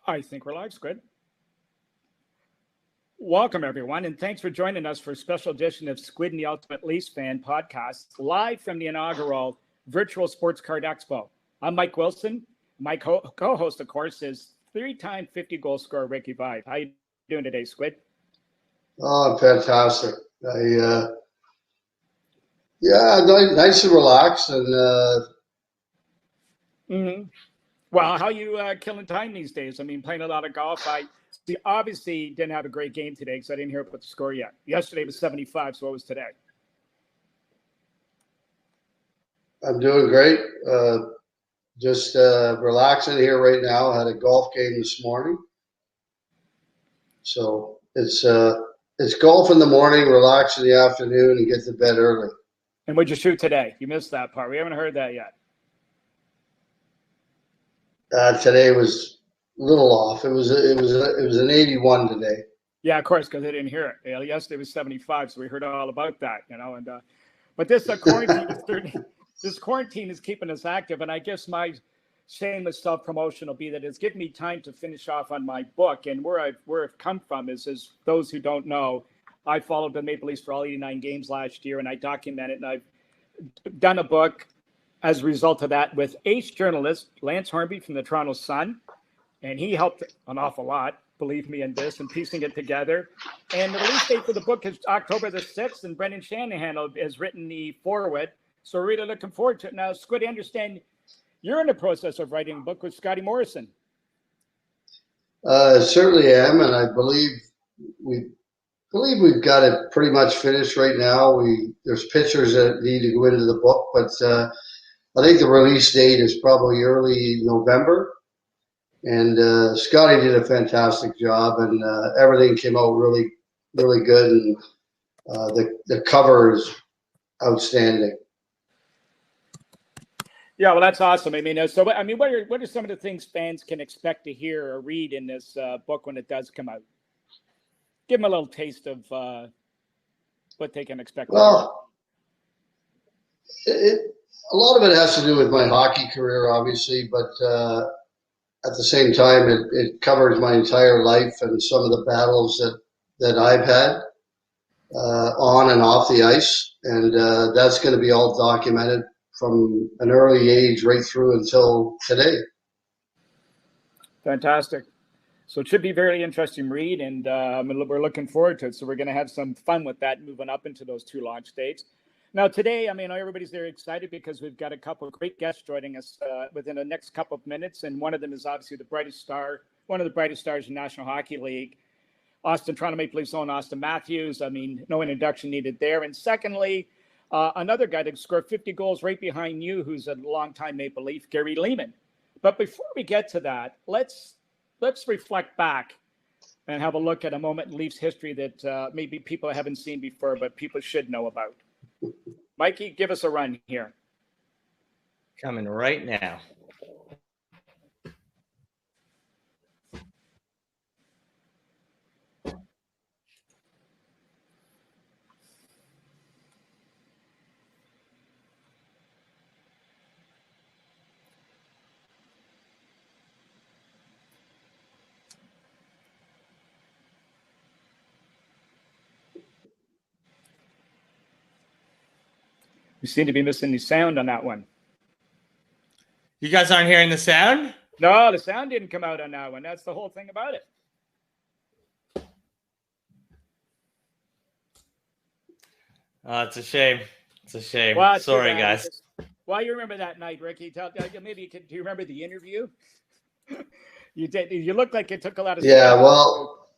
I think we're live, Squid. Welcome, everyone, and thanks for joining us for a special edition of Squid and the Ultimate Leafs Fan podcast, live from the inaugural Virtual Sports Card Expo. I'm Mike Wilson. My co-host, of course, is three-time 50-goal scorer Ricky Vaive. How you doing today, Squid? Oh, fantastic. Nice and relaxed. Well, how you killing time these days? I mean, playing a lot of golf. I obviously didn't have a great game today because I didn't hear about the score yet. Yesterday was 75, so what was today? I'm doing great. Just relaxing here right now. I had a golf game this morning. So it's golf in the morning, relax in the afternoon, and get to bed early. And what'd you shoot today? You missed that part. We haven't heard that yet. Today was a little off. It was an 81 today. Yeah, of course, because I didn't hear it. Yesterday was 75, so we heard all about that, And but this quarantine, this quarantine is keeping us active, and I guess my shameless self-promotion will be that it's given me time to finish off on my book. And where I've come from is those who don't know, I followed the Maple Leafs for all 89 games last year, and I documented, and I've done a book as a result of that with ace journalist Lance Hornby from the Toronto Sun. And he helped an awful lot, believe me, in this and piecing it together. And the release date for the book is October the 6th, and Brendan Shanahan has written the foreword. So we're really looking forward to it. Now, Squid, I understand you're in the process of writing a book with Scotty Morrison. Certainly am, and I believe we've got it pretty much finished right now. There's pictures that need to go into the book, but I think the release date is probably early November. And Scotty did a fantastic job, and everything came out really, really good. And the cover is outstanding. Yeah, well, that's awesome. I mean, what are some of the things fans can expect to hear or read in this book when it does come out? Give them a little taste of what they can expect. Well, a lot of it has to do with my hockey career, obviously, but at the same time, it covers my entire life and some of the battles that I've had on and off the ice, and that's going to be all documented from an early age right through until today. Fantastic. So it should be a very interesting read, and we're looking forward to it. So we're going to have some fun with that moving up into those two launch dates. Now, today, I mean, everybody's very excited because we've got a couple of great guests joining us within the next couple of minutes, and one of them is obviously one of the brightest stars in National Hockey League, Auston, Toronto Maple Leafs own Auston Matthews. I mean, no introduction needed there. And secondly, another guy that scored 50 goals right behind you, who's a longtime Maple Leaf, Gary Leeman. But before we get to that, let's reflect back and have a look at a moment in Leafs history that maybe people haven't seen before, but people should know about. Mikey, give us a run here. Coming right now. We seem to be missing the sound on that one. You guys aren't hearing the sound? No, the sound didn't come out on that one. That's the whole thing about it. It's a shame. It's a shame. Well, sorry, guys. Well, you remember that night, Ricky? Do you remember the interview? You did. You looked like it took a lot of. Yeah, well,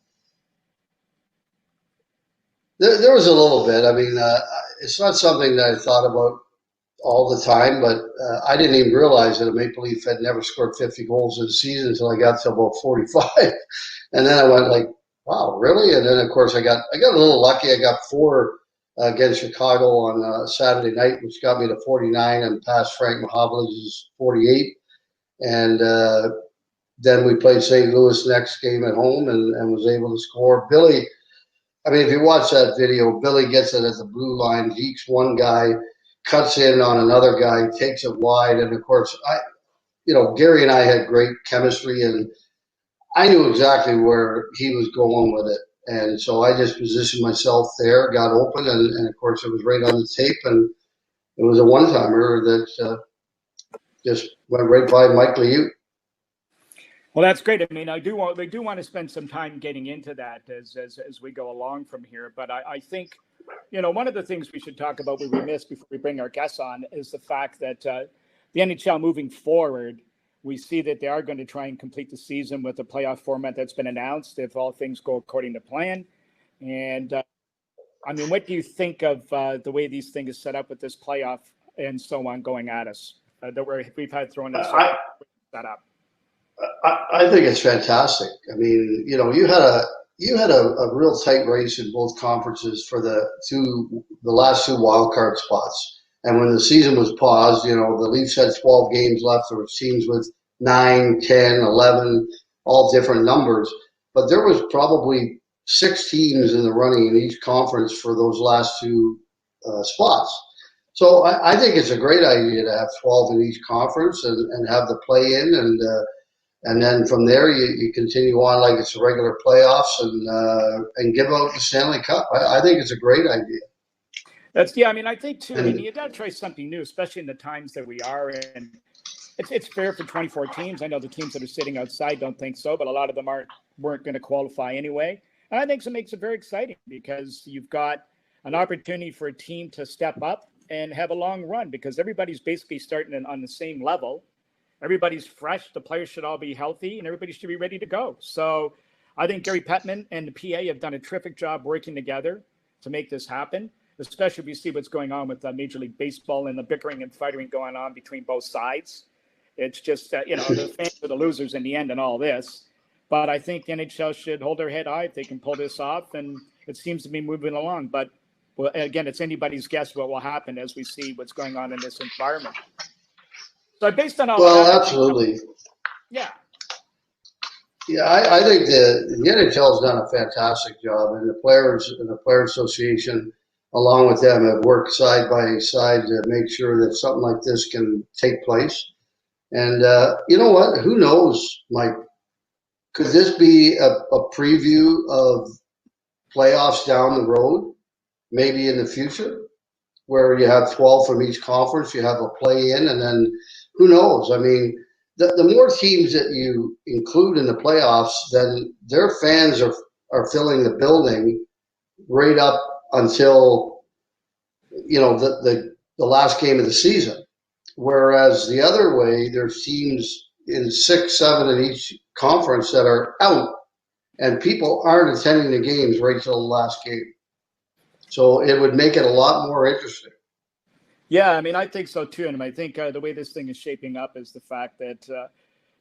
there was a little bit. I mean, it's not something that I thought about all the time, but I didn't even realize that a Maple Leaf had never scored 50 goals in a season until I got to about 45. And then I went like, wow, really? And then, of course, I got a little lucky. I got 4 against Chicago on Saturday night, which got me to 49 and past Frank Mahovlich's 48. And then we played St. Louis next game at home and was able to score. Billy, I mean, if you watch that video, Billy gets it at the blue line, dekes one guy, cuts in on another guy, takes it wide. And, of course, Gary and I had great chemistry, and I knew exactly where he was going with it. And so I just positioned myself there, got open, and of course it was right on the tape, and it was a one-timer that just went right by Mike Liu. Well, that's great. I mean, we do want to spend some time getting into that as we go along from here. But I think, one of the things we should talk about, we missed before we bring our guests on, is the fact that the NHL moving forward, we see that they are going to try and complete the season with the playoff format that's been announced, if all things go according to plan. And I mean, what do you think of the way these things are set up with this playoff and so on going at us that we've had thrown in set up? I think it's fantastic. I mean, you had a real tight race in both conferences for the last two wild card spots. And when the season was paused, the Leafs had 12 games left. There were teams with 9, 10, 11, all different numbers. But there was probably 6 teams in the running in each conference for those last two spots. So I think it's a great idea to have 12 in each conference and have the play-in, and then from there you continue on like it's a regular playoffs and give out the Stanley Cup. I think it's a great idea. I mean, I think too. I mean, you got to try something new, especially in the times that we are in. It's fair for 24 teams. I know the teams that are sitting outside don't think so, but a lot of them weren't going to qualify anyway. And I think it makes it very exciting because you've got an opportunity for a team to step up and have a long run because everybody's basically starting on the same level. Everybody's fresh. The players should all be healthy, and everybody should be ready to go. So I think Gary Bettman and the PA have done a terrific job working together to make this happen, especially if you see what's going on with Major League Baseball and the bickering and fighting going on between both sides. It's just, the fans are the losers in the end in all this. But I think NHL should hold their head high if they can pull this off, and it seems to be moving along. But, well, again, it's anybody's guess what will happen as we see what's going on in this environment. So based on all that, absolutely. Yeah. Yeah, I think the NHL has done a fantastic job, and the players and the Player Association, along with them, have worked side by side to make sure that something like this can take place. And you know what? Who knows, Mike? Could this be a preview of playoffs down the road, maybe in the future, where you have 12 from each conference, you have a play-in, and then who knows? I mean, the more teams that you include in the playoffs, then their fans are filling the building right up until, the last game of the season. Whereas the other way, there's teams in 6, 7 in each conference that are out, and people aren't attending the games right till the last game. So it would make it a lot more interesting. Yeah, I mean, I think so too. And I think the way this thing is shaping up is the fact that,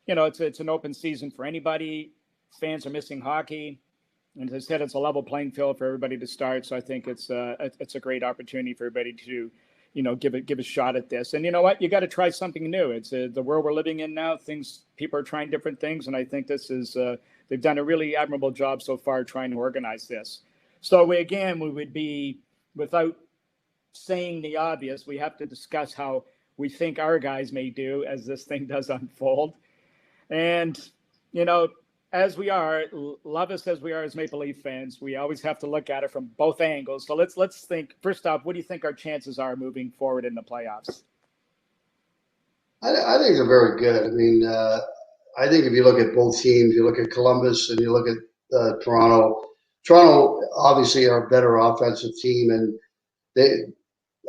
it's an open season for anybody. Fans are missing hockey. And as I said, it's a level playing field for everybody to start. So I think it's a great opportunity for everybody to, give a shot at this. And you know what? You got to try something new. It's the world we're living in now. People are trying different things. And I think this is, they've done a really admirable job so far trying to organize this. So we would be, without saying the obvious, we have to discuss how we think our guys may do as this thing does unfold. And, as we are, love us as we are as Maple Leaf fans, we always have to look at it from both angles. So let's think, first off, what do you think our chances are moving forward in the playoffs? I think they're very good. I mean, I think if you look at both teams, you look at Columbus and you look at Toronto. Toronto obviously are a better offensive team, and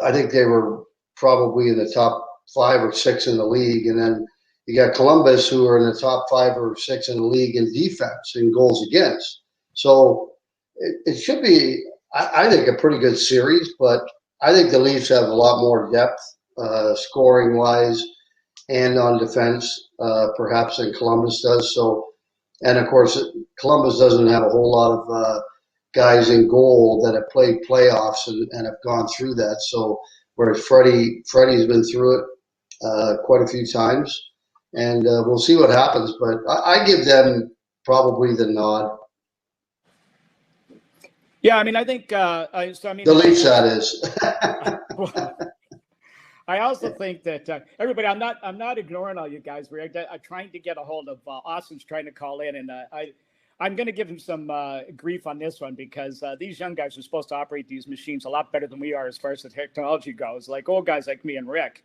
I think they were probably in the top 5 or 6 in the league. And then you got Columbus, who are in the top 5 or 6 in the league in defense and goals against. So it should be, I think, a pretty good series. But I think the Leafs have a lot more depth, scoring-wise, and on defense, perhaps than Columbus does. So, and of course, Columbus doesn't have a whole lot of guys in goal that have played playoffs and have gone through that. So, whereas Freddie's been through it quite a few times, and we'll see what happens. But I give them probably the nod. Yeah, I mean, I think the Leafs, that is. I also think that everybody, I'm not ignoring all you guys. We're trying to get a hold of Auston's trying to call in, and I'm going to give him some grief on this one because these young guys are supposed to operate these machines a lot better than we are as far as the technology goes. Like old guys like me and Rick,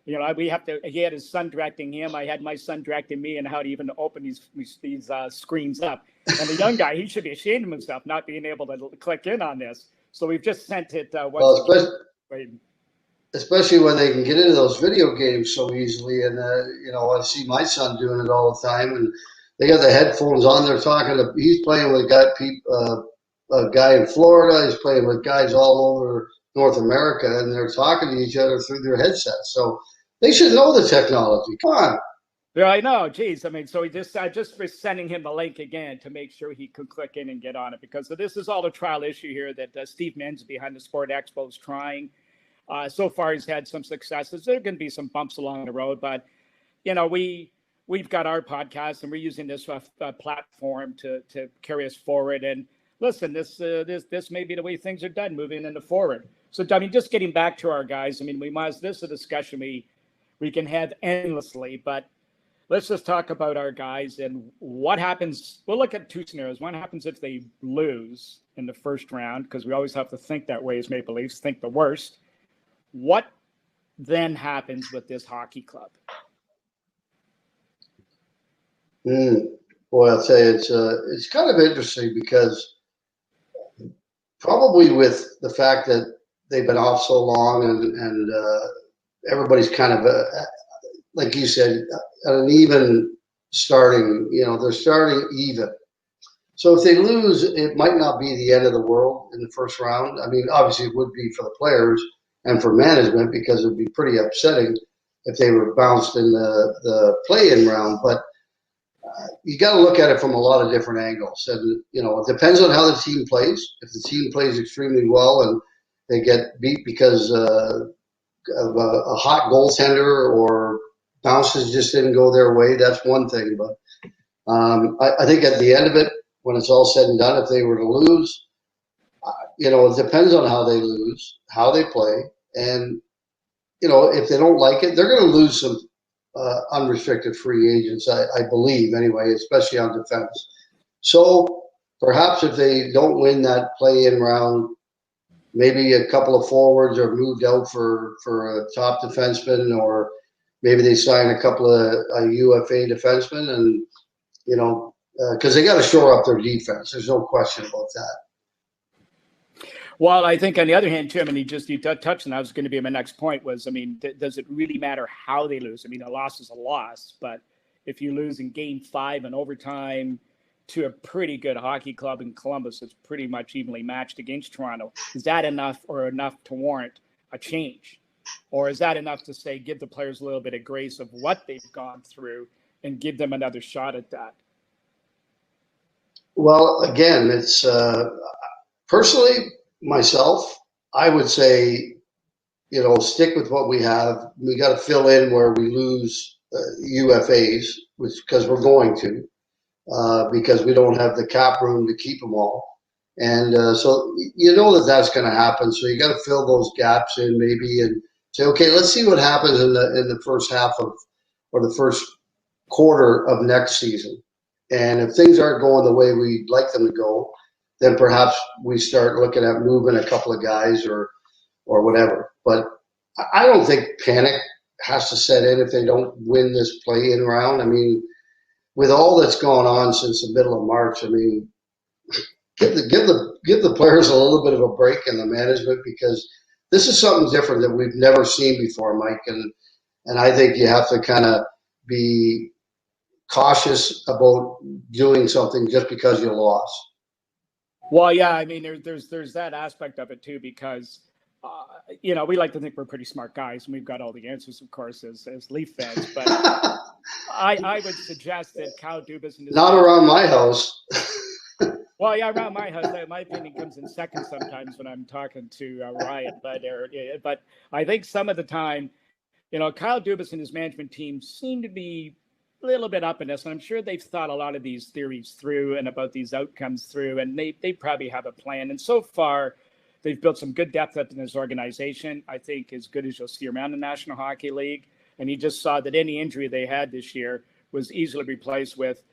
you know, we have to. He had his son directing him. I had my son directing me, and how to even open these screens up. And the young guy, he should be ashamed of himself not being able to click in on this. So we've just sent it once again. Especially when they can get into those video games so easily. And, you know, I see my son doing it all the time. And they got the headphones on. They're he's playing with a guy in Florida. He's playing with guys all over North America. And they're talking to each other through their headsets. So they should know the technology. Come on. Yeah, I know. Geez, I mean, so I just was sending him the link again to make sure he could click in and get on it because this is all a trial issue here that Steve Menz behind the Sport Expo is trying. So far, he's had some successes. There are going to be some bumps along the road, but you know, we've got our podcast and we're using this platform to carry us forward. And listen, this may be the way things are done moving into forward. So, I mean, just getting back to our guys. I mean, this is a discussion we can have endlessly, but let's just talk about our guys and what happens. We'll look at two scenarios. One happens if they lose in the first round, because we always have to think that way as Maple Leafs, think the worst. What then happens with this hockey club? Boy, I'll tell you, it's kind of interesting because probably with the fact that they've been off so long and everybody's kind of, like you said, at an even starting, you know, they're starting even. So if they lose, it might not be the end of the world in the first round. I mean, obviously it would be for the players and for management because it would be pretty upsetting if they were bounced in the play-in round. But you got to look at it from a lot of different angles. And, you know, it depends on how the team plays. If the team plays extremely well and they get beat because of a hot goaltender or bounces just didn't go their way, that's one thing. But I think at the end of it, when it's all said and done, if they were to lose, you know, it depends on how they lose, how they play. And, you know, if they don't like it, they're going to lose some unrestricted free agents, I believe, anyway, especially on defense. So perhaps if they don't win that play-in round, maybe a couple of forwards are moved out for a top defenseman, or maybe they sign a couple of UFA defensemen, and, you know, because they got to shore up their defense. There's no question about that. Well, I think on the other hand, too, I mean, you touched on that. Was going to be my next point was, I mean, does it really matter how they lose? I mean, a loss is a loss, but if you lose in Game 5 in overtime to a pretty good hockey club in Columbus that's pretty much evenly matched against Toronto, is that enough to warrant a change? Or is that enough to say, give the players a little bit of grace of what they've gone through and give them another shot at that? Well, again, it's personally, myself, I would say, you know, stick with what we have. We got to fill in where we lose UFAs, because we're going to, because we don't have the cap room to keep them all. And so you know that's going to happen. So you got to fill those gaps in maybe and say, okay, let's see what happens in the first half of, or the first quarter of next season. And if things aren't going the way we'd like them to go, then perhaps we start looking at moving a couple of guys or whatever. But I don't think panic has to set in if they don't win this play-in round. I mean, with all that's gone on since the middle of March, I mean, give the players a little bit of a break in the management, because this is something different that we've never seen before, Mike. And I think you have to kind of be cautious about doing something just because you lost. Well, yeah, I mean, there's that aspect of it too, because you know, we like to think we're pretty smart guys, and we've got all the answers, of course, as Leaf fans. But I would suggest that Kyle Dubas and not around my house. Well, yeah, around my house, my opinion comes in second sometimes when I'm talking to Ryan. But I think some of the time, you know, Kyle Dubas and his management team seem to be a little bit up in this, and I'm sure they've thought a lot of these theories through and about these outcomes through, and they probably have a plan. And so far, They've built some good depth in this organization. I think as good as you'll see around the National Hockey League. And you just saw that any injury they had this year was easily replaced with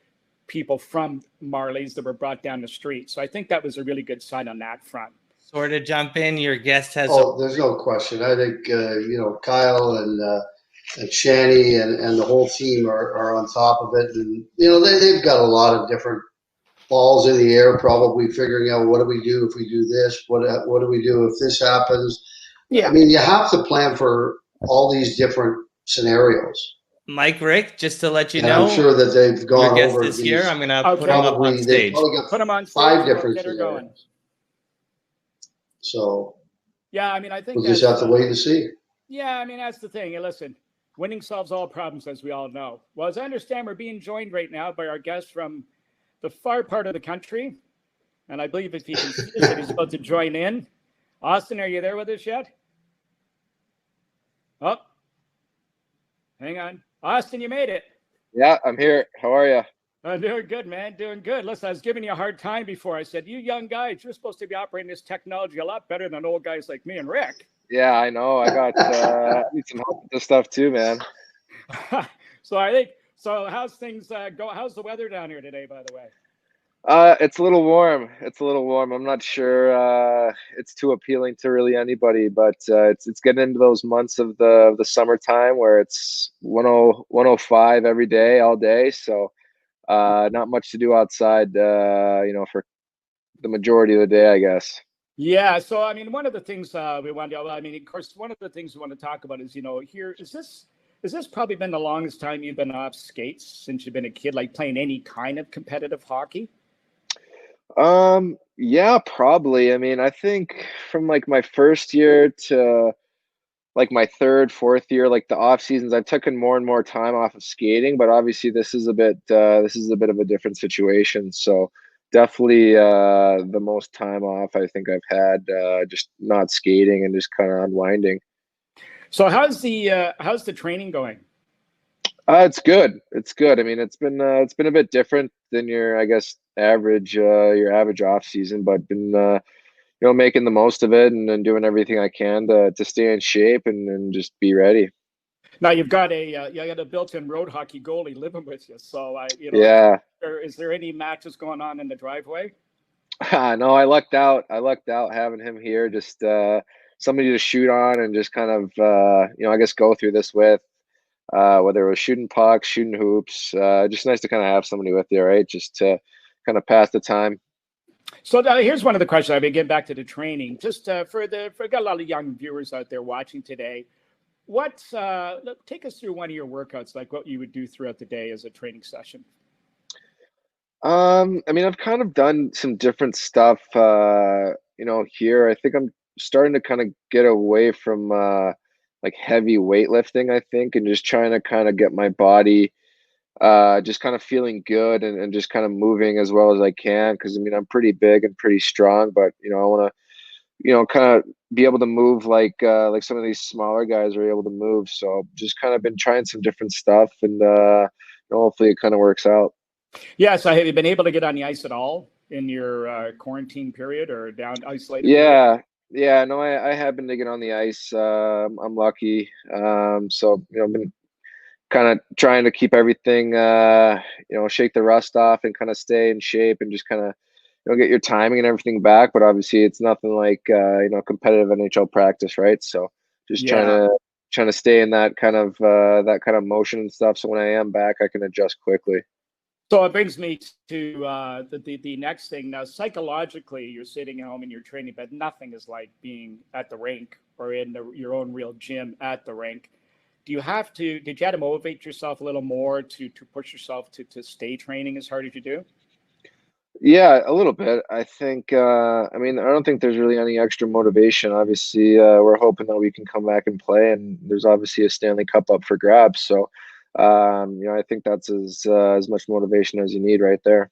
people from Marlies that were brought down the street. So I think that was a really good sign on that front. Sort of jump in. Your guest has. There's no question. I think Kyle and Shanny and the whole team are on top of it, and they've got a lot of different balls in the air, probably figuring out what do we do if we do this, what do we do if this happens. Yeah, I mean, you have to plan for all these different scenarios. Mike, Rick, just to let you and know, I'm sure that they've gone your guest over is these. here. I'm going to put him up on stage. Put him on stage. 5 different get her scenarios. going. So yeah, I mean, I think we'll just have to wait and see. Yeah, I mean, that's the thing. And listen, winning solves all problems, as we all know. Well, as I understand, we're being joined right now by our guest from the far part of the country. And I believe if he can see us, he's about to join in. Auston, are you there with us yet? Oh, hang on. Auston, you made it. Yeah, I'm here. How are you? I'm doing good, man. Doing good. Listen, I was giving you a hard time before. I said, you young guys, you're supposed to be operating this technology a lot better than old guys like me and Rick. Yeah, I know. I got need some help with this stuff too, man. So I think how's things go? How's the weather down here today, by the way? It's a little warm. I'm not sure it's too appealing to really anybody, but it's getting into those months of the summertime where it's 105 every day, all day. So not much to do outside, for the majority of the day, I guess. Yeah. So, I mean, one of the things we want to, of course, one of the things we want to talk about is, here, is this probably been the longest time you've been off skates since you've been a kid, like playing any kind of competitive hockey? Yeah, probably. I mean, I think from like my first year to like my third, fourth year, like the off seasons, I've taken more and more time off of skating, but obviously this is a bit of a different situation. So definitely the most time off I think I've had just not skating and just kind of unwinding. So how's the training going? It's good. It's good. I mean, it's been a bit different than your, I guess, average off season, but been making the most of it and doing everything I can to stay in shape and just be ready. Now you've got a built-in road hockey goalie living with you. So yeah. Is there any matches going on in the driveway? No, I lucked out. Having him here, just somebody to shoot on and just kind of I guess go through this with. Whether it was shooting pucks, shooting hoops, just nice to kind of have somebody with you, right? Just to kind of pass the time. So here's one of the questions. I've been getting back to the training. Just for got a lot of young viewers out there watching today. Take us through one of your workouts, like what you would do throughout the day as a training session. I mean, I've kind of done some different stuff, here. I think I'm starting to kind of get away from like heavy weightlifting, I think, and just trying to kind of get my body just kind of feeling good and just kind of moving as well as I can. Cause I mean, I'm pretty big and pretty strong, but I want to, kind of be able to move like some of these smaller guys are able to move. So just kind of been trying some different stuff and hopefully it kind of works out. Yeah. So have you been able to get on the ice at all in your quarantine period or down isolated? Yeah. Period? Yeah, no, I have been to get on the ice. I'm lucky. So, I've been kind of trying to keep everything, shake the rust off and kind of stay in shape and just kind of, get your timing and everything back. But obviously it's nothing like, competitive NHL practice, right? So just trying to stay in that kind of motion and stuff. So when I am back, I can adjust quickly. So it brings me to the next thing. Now, psychologically, you're sitting at home in your training bed. Nothing is like being at the rink or in your own real gym at the rink. Did you have to motivate yourself a little more to push yourself to stay training as hard as you do? Yeah, a little bit. I think, I don't think there's really any extra motivation. Obviously, we're hoping that we can come back and play, and there's obviously a Stanley Cup up for grabs. So, I think that's as much motivation as you need right there.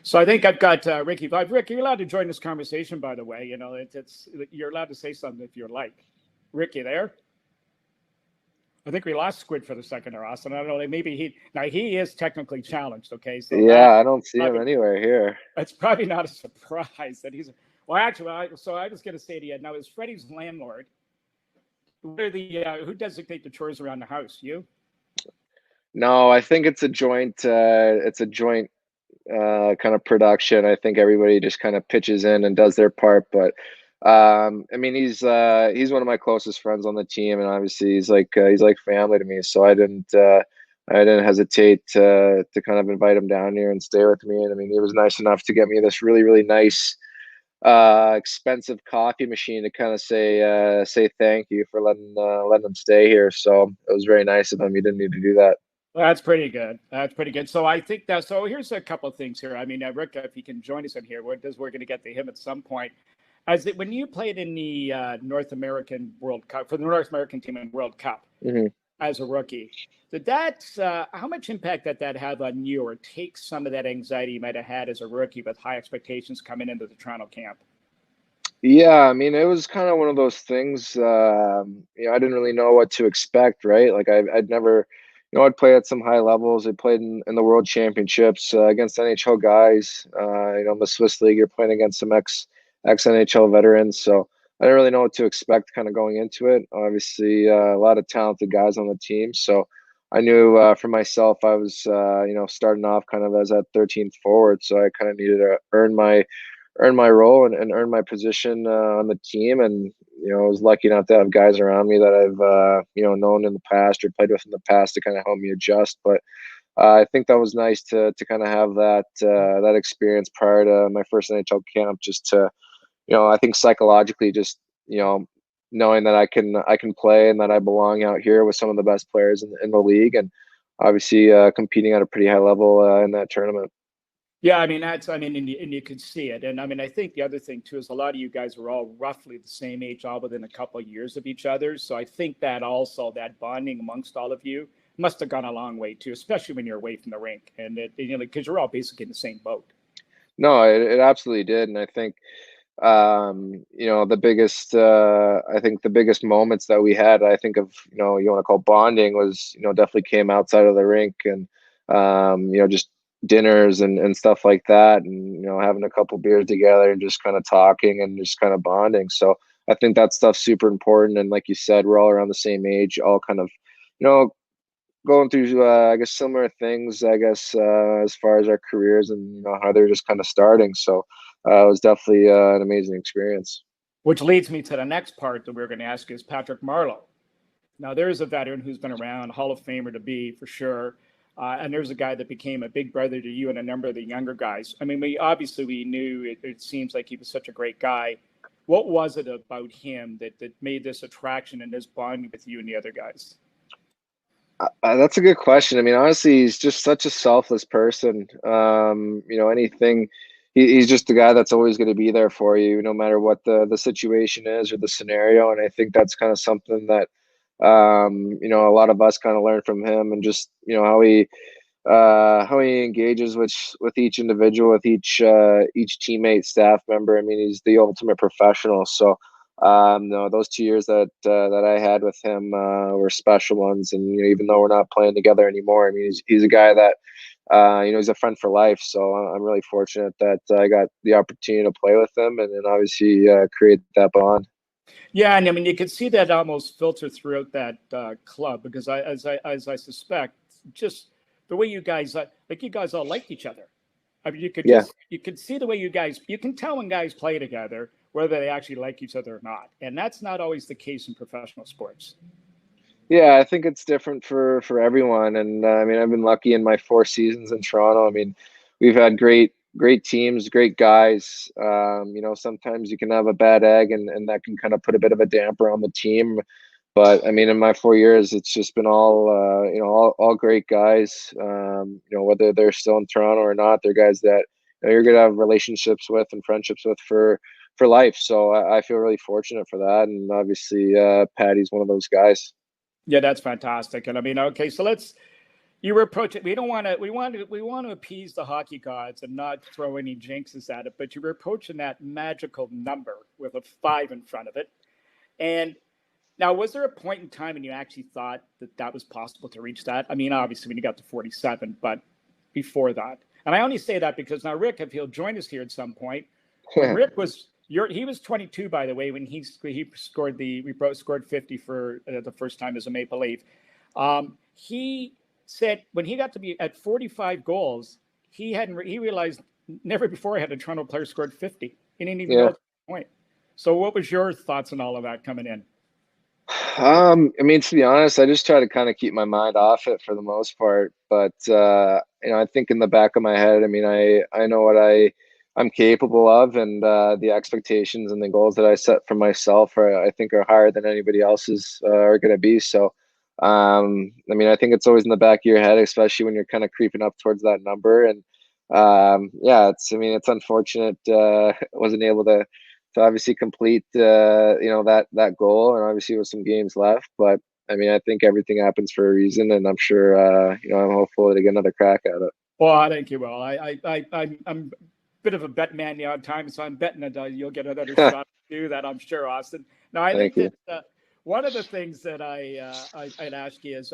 So I think I've got Ricky Vaive. Rick, you're allowed to join this conversation, by the way. You're allowed to say something if you're like. Rick, you there? I think we lost Squid for the second there, Auston. I don't know. Maybe he is technically challenged. Okay, so yeah, I don't see him anywhere here. It's probably not a surprise that he's. Well, actually, so I was going to say to you, now is Freddie's landlord, what are the, who designate the chores around the house? You? No, I think it's a joint. Kind of production. I think everybody just kind of pitches in and does their part. But I mean, he's one of my closest friends on the team, and obviously he's like family to me. So I didn't hesitate to kind of invite him down here and stay with me. And I mean, he was nice enough to get me this really nice expensive coffee machine to kind of say thank you for letting him stay here. So it was very nice of him. He didn't need to do that. Well, that's pretty good. That's pretty good. So I think that. So here's a couple of things here. I mean, Rick, if he can join us in here, we're going to get to him at some point. When you played in the North American World Cup for the North American team in World Cup as a rookie, did that? How much impact that have on you, or take some of that anxiety you might have had as a rookie with high expectations coming into the Toronto camp? Yeah, I mean, it was kind of one of those things. I didn't really know what to expect, right? Like I'd never, I'd play at some high levels. I played in the World Championships against NHL guys. In the Swiss League, you're playing against some ex NHL veterans. So I didn't really know what to expect kind of going into it. Obviously, a lot of talented guys on the team. So I knew for myself, I was, starting off kind of as that 13th forward. So I kind of needed to earn my role and earn my position on the team. And I was lucky enough to have guys around me that I've known in the past or played with in the past to kind of help me adjust. But I think that was nice to kind of have that experience prior to my first NHL camp, just to I think psychologically just knowing that I can play and that I belong out here with some of the best players in the league, and obviously competing at a pretty high level in that tournament. Yeah, I mean, and you could see it. And I mean, I think the other thing too is a lot of you guys are all roughly the same age, all within a couple of years of each other. So I think that also that bonding amongst all of you must have gone a long way too, especially when you're away from the rink, and because you're all basically in the same boat. No, it absolutely did. And I think the biggest moments that we had, I think of, you want to call bonding, was, definitely came outside of the rink, and just dinners and stuff like that, and having a couple beers together and just kind of talking and just kind of bonding. So I think that stuff's super important. And like you said, we're all around the same age, all kind of going through I guess similar things, I guess, as far as our careers and how they're just kind of starting. So it was definitely an amazing experience. Which leads me to the next part that we're going to ask is Patrick Marleau. Now, there's a veteran who's been around, Hall of Famer to be for sure. And there's a guy that became a big brother to you and a number of the younger guys. I mean, we knew it seems like he was such a great guy. What was it about him that made this attraction and this bond with you and the other guys? That's a good question. I mean, honestly, he's just such a selfless person. Anything, he's just the guy that's always going to be there for you, no matter what the situation is or the scenario. And I think that's kind of something that, a lot of us kind of learn from him, and just, how he engages with each individual, with each teammate, staff member. I mean, he's the ultimate professional. So, no, those 2 years that I had with him were special ones. And even though we're not playing together anymore, I mean, he's a guy that he's a friend for life. So I'm really fortunate that I got the opportunity to play with him, and then obviously create that bond. Yeah, and I mean, you could see that almost filter throughout that club, because as I suspect, just the way you guys you guys all liked each other. I mean, you could see the way you can tell when guys play together whether they actually like each other or not, and that's not always the case in professional sports. Yeah, I think it's different for everyone, and I mean, I've been lucky in my 4 seasons in Toronto. I mean, we've had great teams, great guys. Sometimes you can have a bad egg, and that can kind of put a bit of a damper on the team. But I mean, in my 4 years, it's just been all great guys. Whether they're still in Toronto or not, they're guys that you're gonna have relationships with and friendships with for life. So I feel really fortunate for that, and obviously, Patty's one of those guys. Yeah, that's fantastic. And I mean, okay, so you were approaching. We want to appease the hockey gods and not throw any jinxes at it, but you were approaching that magical number with a 5 in front of it. And now, was there a point in time when you actually thought that was possible to reach that? I mean, obviously when you got to 47, but before that. And I only say that because now Rick, if he'll join us here at some point, Rick was He was 22, by the way, when he scored scored 50 for the first time as a Maple Leaf. He said when he got to be at 45 goals, he realized never before had a Toronto player scored 50. He didn't even know at that point. So what was your thoughts on all of that coming in? I mean, to be honest, I just try to kind of keep my mind off it for the most part. But I think in the back of my head, I mean, I know what I'm capable of, and the expectations and the goals that I set for myself I think are higher than anybody else's are going to be. So, I mean, I think it's always in the back of your head, especially when you're kind of creeping up towards that number. And it's unfortunate wasn't able to obviously complete that goal, and obviously with some games left. But I mean, I think everything happens for a reason, and I'm sure I'm hopeful to get another crack at it. Well, I think you will. I'm a bit of a bet man the odd time, so I'm betting that you'll get another shot to do that. I'm sure, Auston. Now, I think that one of the things that I'd ask you is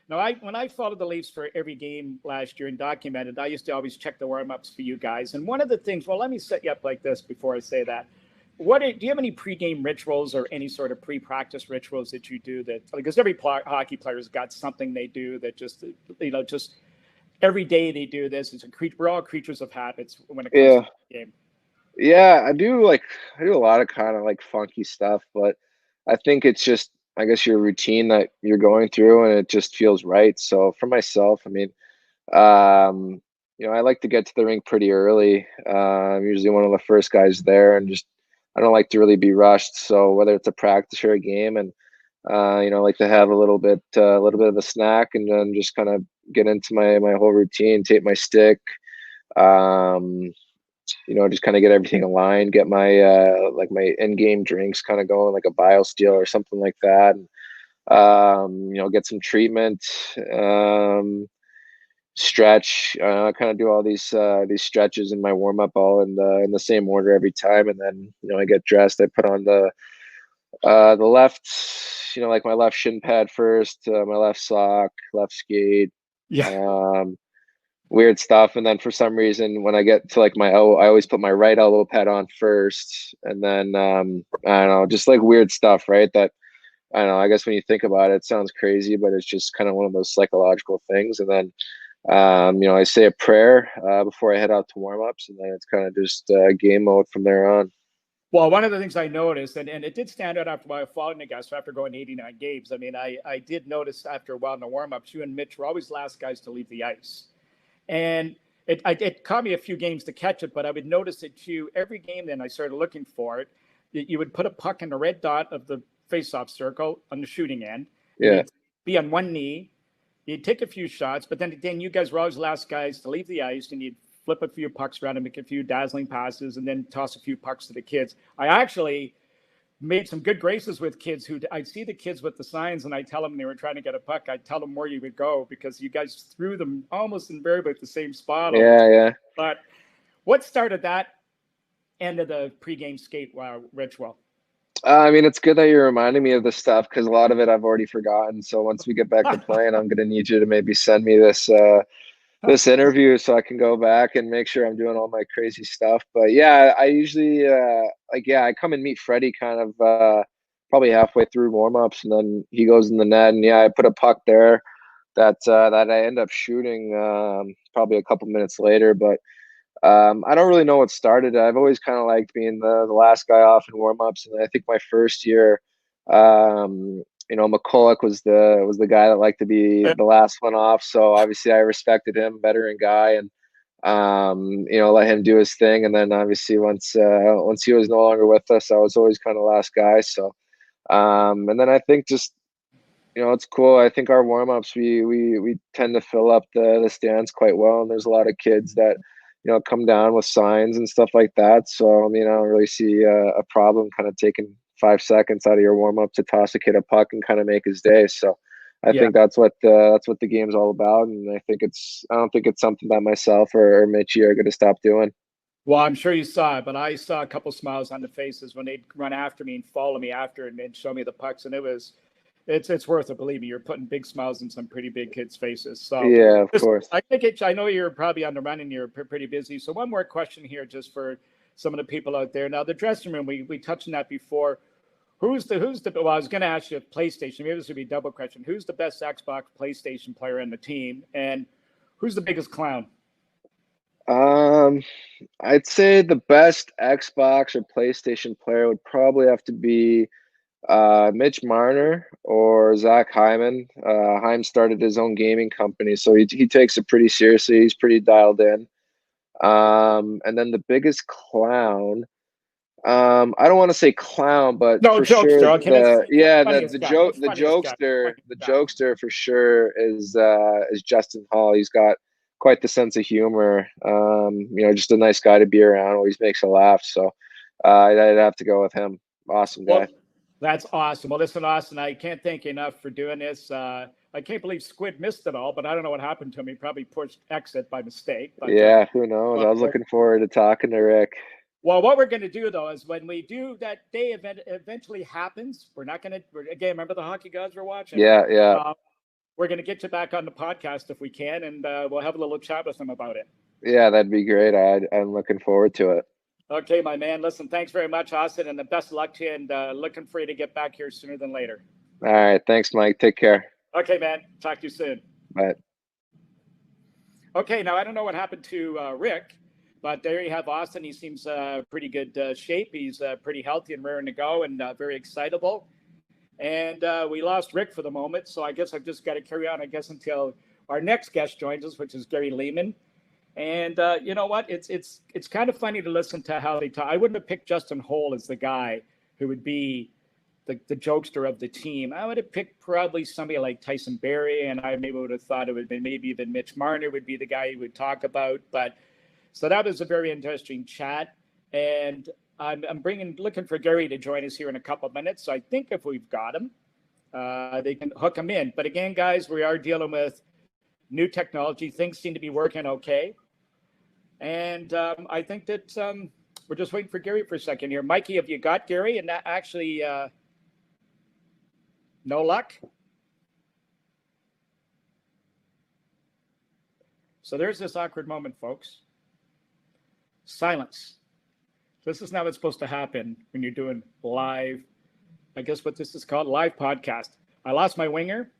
when I followed the Leafs for every game last year and documented, I used to always check the warm-ups for you guys. And one of the things, well, let me set you up like this before I say that. Do you have any pregame rituals or any sort of pre-practice rituals that you do because every hockey player's got something they do that just every day they do this. We're all creatures of habits when it comes to the game. Yeah, I do a lot of kind of like funky stuff, but I think it's just, I guess, your routine that you're going through, and it just feels right. So for myself, I mean, I like to get to the rink pretty early. I'm usually one of the first guys there, and I don't like to really be rushed. So whether it's a practice or a game, and I like to have a little bit of a snack, and then just kind of get into my whole routine, tape my stick, just kind of get everything aligned, get my my in-game drinks kind of going, like a BioSteel or something like that. And, get some treatment, stretch, kind of do all these stretches in my warm-up all in the same order every time. And then, I get dressed, I put on the left, like my left shin pad first, my left sock, left skate. Yeah. Weird stuff. And then for some reason, when I get to like my elbow, I always put my right elbow pad on first. And then, I don't know, just like weird stuff, right? That, I don't know, I guess when you think about it, it sounds crazy, but it's just kind of one of those psychological things. And then, I say a prayer before I head out to warm-ups, and then it's kind of just game mode from there on. Well, one of the things I noticed, and it did stand out after a while following the guys, after going 89 games, I mean, I did notice after a while in the warm-ups, you and Mitch were always last guys to leave the ice. And it caught me a few games to catch it, but I would notice it too. Every game then I started looking for it. You would put a puck in the red dot of the face-off circle on the shooting end. Yeah. You'd be on one knee. You'd take a few shots, but then you guys were always last guys to leave the ice, and you'd flip a few pucks around and make a few dazzling passes, and then toss a few pucks to the kids. I actually made some good graces with kids I'd see the kids with the signs, and I tell them they were trying to get a puck. I'd tell them where you would go because you guys threw them almost invariably at the same spot. Yeah. But what started that end of the pregame skate ritual? I mean, it's good that you're reminding me of this stuff, because a lot of it I've already forgotten. So once we get back to playing, I'm going to need you to maybe send me this interview so I can go back and make sure I'm doing all my crazy stuff. But yeah, I usually I come and meet Freddie kind of probably halfway through warm-ups, and then he goes in the net, and I put a puck there that I end up shooting probably a couple minutes later. But I don't really know what started it. I've always kind of liked being the last guy off in warm-ups, and I think my first year, McCulloch was the guy that liked to be the last one off. So obviously I respected him, veteran guy, and let him do his thing. And then obviously once he was no longer with us, I was always kind of last guy. So and then I think just it's cool. I think our warm-ups we tend to fill up the stands quite well, and there's a lot of kids that come down with signs and stuff like that. So I don't really see a problem kind of taking 5 seconds out of your warm up to toss a kid a puck and kind of make his day. So I think that's what the game's all about. And I don't think it's something that myself or Mitchie are going to stop doing. Well, I'm sure you saw it, but I saw a couple smiles on the faces when they'd run after me and follow me after and then show me the pucks. And it's worth it. Believe me, you're putting big smiles in some pretty big kids' faces. So yeah, of course. I know you're probably on the run and you're pretty busy. So one more question here, just for some of the people out there. Now, the dressing room, we touched on that before. Who's the well, I was going to ask you PlayStation. Maybe this would be a double question. Who's the best Xbox PlayStation player in the team? And who's the biggest clown? I'd say the best Xbox or PlayStation player would probably have to be Mitch Marner or Zach Hyman. Hyman started his own gaming company, so he takes it pretty seriously. He's pretty dialed in. And then the biggest clown, I don't want to say clown, but No, for jokester. sure, Okay, the jokester for sure is Justin Hall. He's got quite the sense of humor. Just a nice guy to be around. Always makes a laugh. So I'd have to go with him. Awesome guy. Well, that's awesome. Well, listen, Auston, I can't thank you enough for doing this. I can't believe Squid missed it all, but I don't know what happened to him. He probably pushed exit by mistake. But, yeah, who knows? I was looking forward to talking to Rick. Well, what we're going to do, though, is when we do that day event eventually happens, we're not going to, again, remember the hockey gods we're watching? Yeah. We're going to get you back on the podcast if we can, and we'll have a little chat with them about it. Yeah, that'd be great. I'm looking forward to it. Okay, my man. Listen, thanks very much, Auston, and the best of luck to you, and looking for you to get back here sooner than later. All right. Thanks, Mike. Take care. Okay, man. Talk to you soon. Bye. Okay, now I don't know what happened to Rick, but there you have Auston. He seems pretty good shape. He's pretty healthy and raring to go and very excitable. And we lost Rick for the moment, so I guess I've just got to carry on, until our next guest joins us, which is Gary Leeman. And you know what? It's kind of funny to listen to how they talk. I wouldn't have picked Justin Hole as the guy who would be the jokester of the team. I would have picked probably somebody like Tyson Barrie, and I maybe would have thought it would have been maybe even Mitch Marner would be the guy he would talk about. But so that was a very interesting chat. And I'm looking for Gary to join us here in a couple of minutes. So I think if we've got him, they can hook him in. But again, guys, we are dealing with new technology. Things seem to be working okay. And I think that we're just waiting for Gary for a second here. Mikey, have you got Gary? And that actually, no luck. So there's this awkward moment, folks. Silence. This is not what's supposed to happen when you're doing live, I guess what this is called, live podcast. I lost my winger,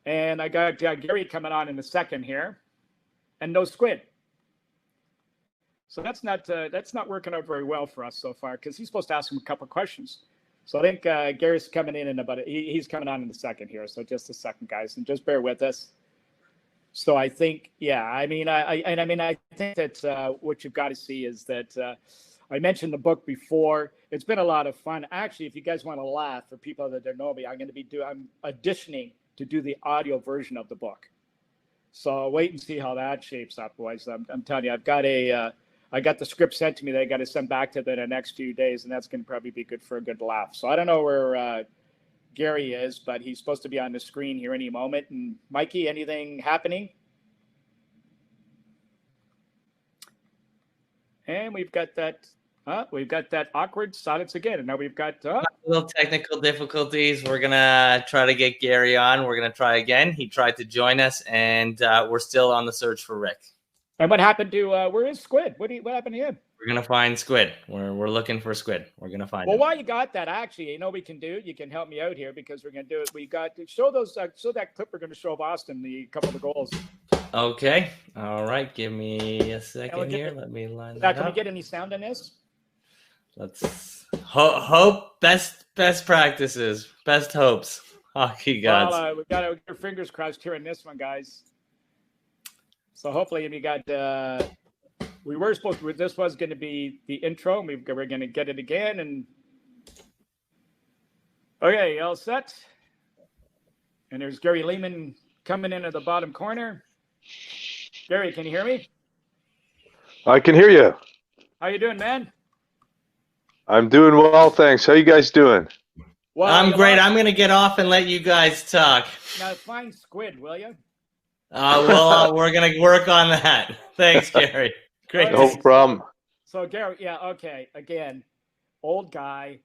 and I got Gary coming on in a second here, and no Squid. So that's not working out very well for us so far, because he's supposed to ask him a couple of questions. So I think Gary's coming in he's coming on in a second here. So just a second, guys, and just bear with us. So I think, I think that what you've got to see is that I mentioned the book before. It's been a lot of fun. Actually, if you guys want to laugh, for people that don't know me, I'm auditioning to do the audio version of the book. So wait and see how that shapes up, boys. I'm telling you, I got the script sent to me that I got to send back to them in the next few days, and that's going to probably be good for a good laugh. So I don't know where Gary is, but he's supposed to be on the screen here any moment. And Mikey, anything happening? And we've got that awkward silence again. And now we've got little technical difficulties. We're gonna try to get Gary on. We're gonna try again. He tried to join us, and we're still on the search for Rick. And what happened to where is Squid? What happened to him? We're gonna find Squid. We're looking for Squid. We're gonna find him. Well, while you got that, actually, you know what we can do? You can help me out here, because we're gonna do it. We got to show that clip we're gonna show of Auston, the couple of the goals. Okay. All right. Give me a second here. Let me line that up. Can we get any sound in this? Let's hope best practices, best hopes. Hockey gods. Well, we got our fingers crossed here in this one, guys. So hopefully, we got. We were supposed to. This was going to be the intro. We're going to get it again. And okay, all set. And there's Gary Leeman coming in at the bottom corner. Gary, can you hear me? I can hear you. How you doing, man? I'm doing well, thanks. How you guys doing? Well, I'm great. I'm going to get off and let you guys talk. Now find Squid, will you? Well, we're going to work on that. Thanks, Gary. Great. No problem. So, Gary, okay. Again, old guy.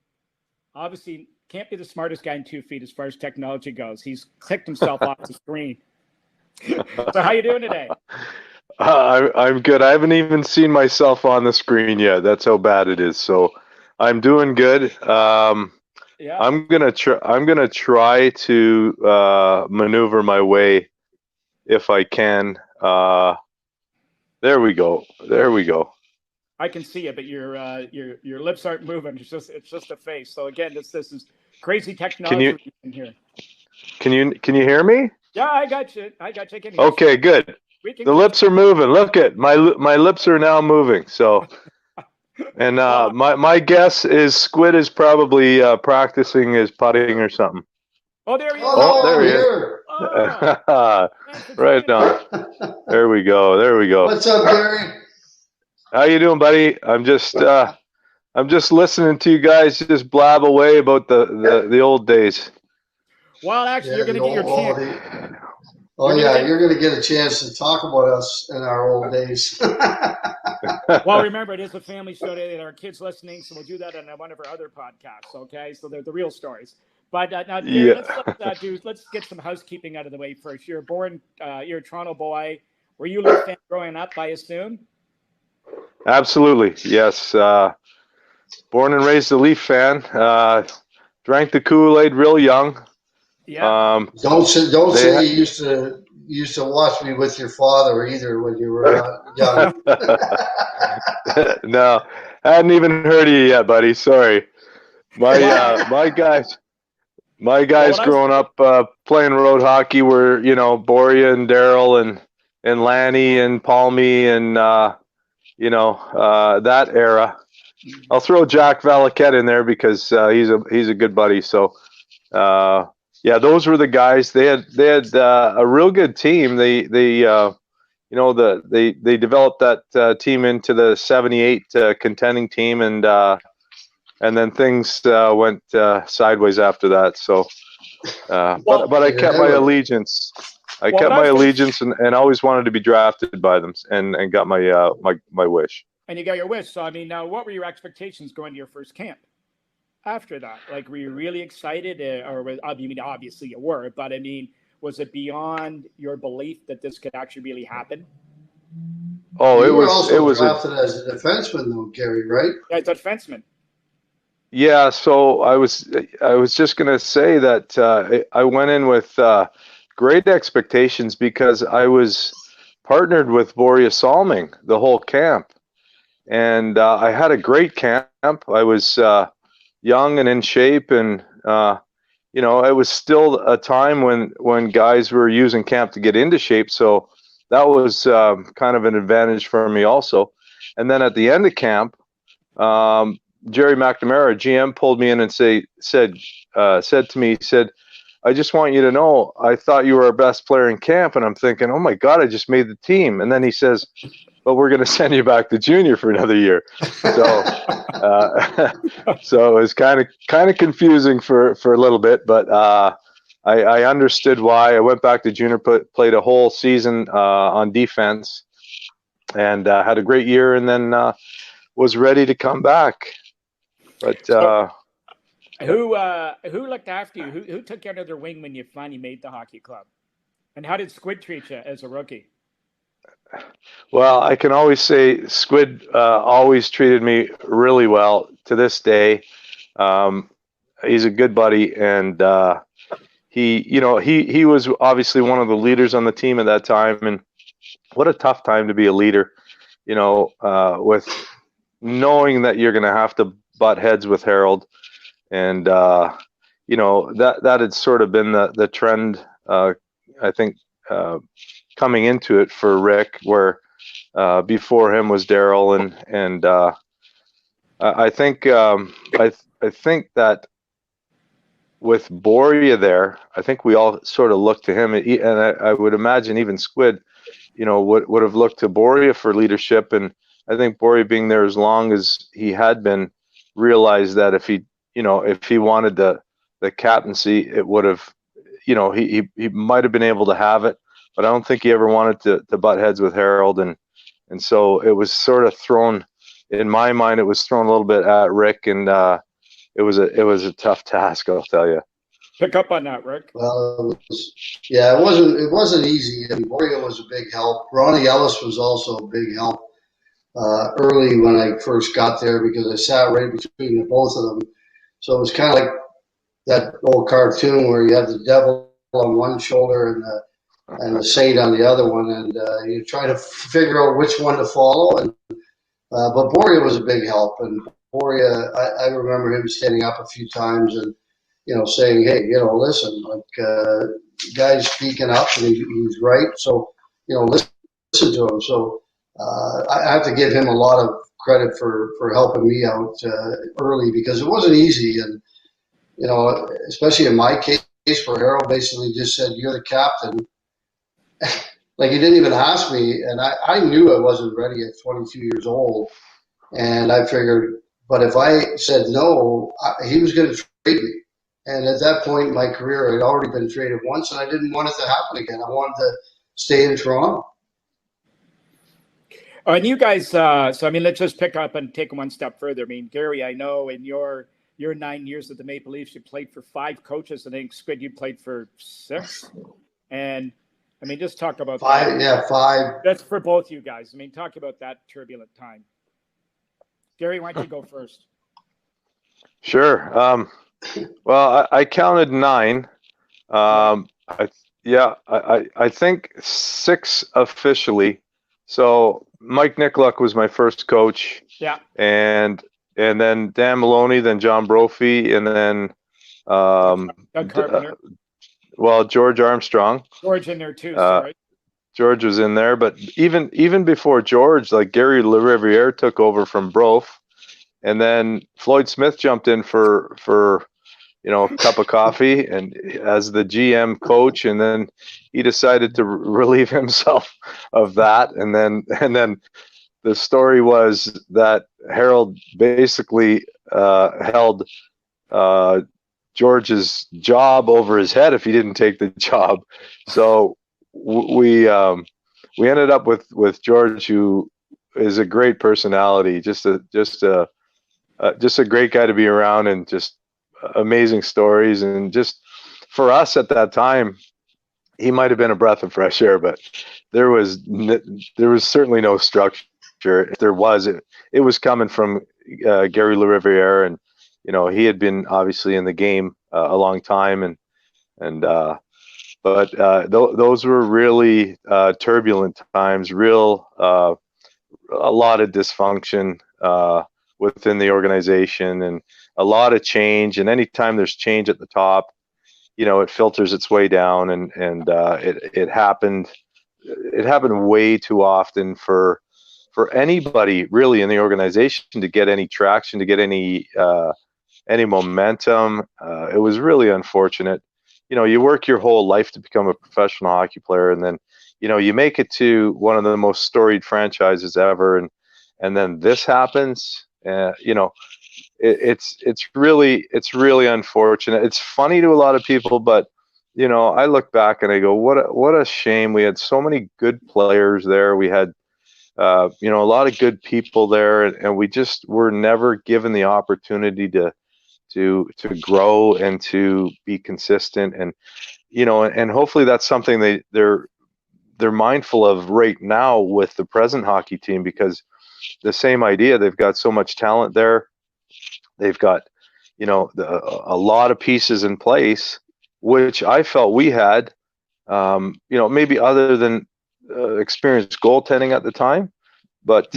Obviously, can't be the smartest guy in 2 feet as far as technology goes. He's clicked himself off the screen. So how you doing today? I'm good. I haven't even seen myself on the screen yet. That's how bad it is. So I'm doing good. Yeah. I'm gonna try to maneuver my way if I can. There we go. There we go. I can see it, but your lips aren't moving. It's just a face. So again, this is crazy technology in here. Can you hear me? Yeah, I got you. I can hear you. Okay, good. The lips are moving. Look at my lips are now moving. So, and my guess is Squid is probably practicing his putting or something. Oh, there he is. Oh, there he is. Oh, right on. There we go. There we go. What's up, Gary? How you doing, buddy? I'm just listening to you guys just blab away about the old days. Well, actually, you're going to get your chance. You're going to get a chance to talk about us in our old days. Well, remember, it is a family show today, and our kids listening, so we'll do that on one of our other podcasts. Okay, so they're the real stories. But now, Gary, let's get some housekeeping out of the way first. You're a Toronto boy. Were you a Leaf fan growing up, I assume? Absolutely, yes. Born and raised a Leaf fan. Drank the Kool-Aid real young. Yeah. Don't say you used to watch me with your father either when you were young. No, I hadn't even heard of you yet, buddy. Sorry. My guys growing up playing road hockey were, Boria and Daryl and Lanny and Palmy and that era. I'll throw Jack Valaket in there because he's a good buddy. So those were the guys. They had a real good team. They developed that team into the '78 contending team, and then things went sideways after that. So, but I kept my allegiance. I kept my allegiance and always wanted to be drafted by them, and got my wish. And you got your wish. So, I mean, now what were your expectations going to your first camp after that? Like, were you really excited? Obviously you were, but I mean, was it beyond your belief that this could actually really happen? Oh, it was drafted as a defenseman, though, Gary, right? Yeah, it's a defenseman. Yeah, so I was just going to say that I went in with great expectations because I was partnered with Boria Salming the whole camp. And I had a great camp. I was young and in shape, and it was still a time when guys were using camp to get into shape. So that was kind of an advantage for me also. And then at the end of camp, Jerry McNamara, GM, pulled me in and said to me, he said, "I just want you to know, I thought you were our best player in camp." And I'm thinking, oh my God, I just made the team. And then he says, "But we're going to send you back to junior for another year." So, so it was kind of confusing for a little bit, but I understood why. I went back to junior, played a whole season on defense, and had a great year, and then was ready to come back. But who looked after you? Who took you under their wing when you finally made the hockey club? And how did Squid treat you as a rookie? Well, I can always say Squid always treated me really well to this day. He's a good buddy, and he was obviously one of the leaders on the team at that time. And what a tough time to be a leader, with knowing that you're going to have to butt heads with Harold, and that had sort of been the trend. I think. Coming into it for Rick, where before him was Daryl, and I think that with Boria there, I think we all sort of looked to him, and I would imagine even Squid, would have looked to Boria for leadership, and I think Boria, being there as long as he had been, realized that if he wanted the captaincy, it would have, he might have been able to have it. But I don't think he ever wanted to butt heads with Harold, and so it was sort of thrown, in my mind, it was thrown a little bit at Rick, and it was a tough task, I'll tell you. Pick up on that, Rick. Well, it wasn't easy. I mean, Boria was a big help. Ronnie Ellis was also a big help early when I first got there because I sat right between the both of them. So it was kind of like that old cartoon where you have the devil on one shoulder and the saint on the other one, and you try to figure out which one to follow. And but Boria was a big help, and Boria, I remember him standing up a few times and saying, "Hey, listen, like guy's speaking up, and he's right. So listen to him." So I have to give him a lot of credit for helping me out early because it wasn't easy, and especially in my case where Harold basically just said, "You're the captain." Like, he didn't even ask me, and I knew I wasn't ready at 22 years old, and I figured, but if I said no, he was going to trade me. And at that point in my career, I had already been traded once, and I didn't want it to happen again. I wanted to stay in Toronto. And you guys, so I mean, let's just pick up and take one step further. I mean, Gary, I know in your 9 years at the Maple Leafs, you played for 5 coaches. I think, Squid, you played for 6. And I mean, just talk about 5. that. Yeah, 5. That's for both you guys. I mean, talk about that turbulent time. Gary, why don't you go first? Sure. Well, I counted 9. I think 6 officially. So Mike Nickluck was my first coach. Yeah. And then Dan Maloney, then John Brophy, and then Doug Carpenter. George Armstrong. George in there too, right? George was in there, but even before George, like Gary LaRiviere took over from Brof, and then Floyd Smith jumped in for a cup of coffee and as the GM coach, and then he decided to relieve himself of that, and then the story was that Harold basically held George's job over his head if he didn't take the job. So we ended up with George, who is a great personality, just a great guy to be around, and just amazing stories. And just for us at that time, he might have been a breath of fresh air, but there was certainly no structure. If there was, it was coming from Gary LaRiviere, and he had been obviously in the game a long time, but those were really turbulent times. A lot of dysfunction within the organization, and a lot of change. And anytime there's change at the top, it filters its way down, and it happened way too often for anybody really in the organization to get any traction, to get any momentum. It was really unfortunate. You work your whole life to become a professional hockey player, and then you make it to one of the most storied franchises ever, and then this happens. It's really unfortunate. It's funny to a lot of people, but I look back and I go, what a shame. We had so many good players there. We had a lot of good people there, and we just were never given the opportunity to grow and to be consistent. And and hopefully that's something they're mindful of right now with the present hockey team, because the same idea, they've got so much talent there. They've got a lot of pieces in place, which I felt we had, maybe other than experienced goaltending at the time, but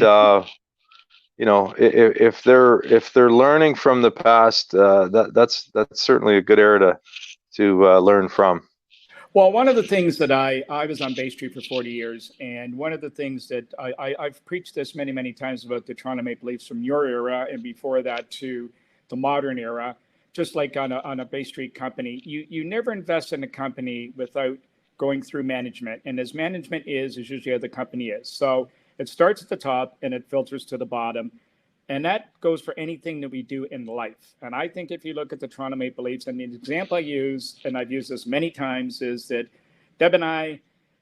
if they're learning from the past, that's certainly a good era to learn from. Well, one of the things that I was on Bay Street for 40 years, and one of the things that I've preached this many, many times about the Toronto Maple Leafs from your era and before that to the modern era, just like on a Bay Street company, you never invest in a company without going through management. And as management is usually how the company is. So it starts at the top and it filters to the bottom. And that goes for anything that we do in life. And I think if you look at the Toronto Maple Leafs, and the example I use, and I've used this many times, is that Deb and I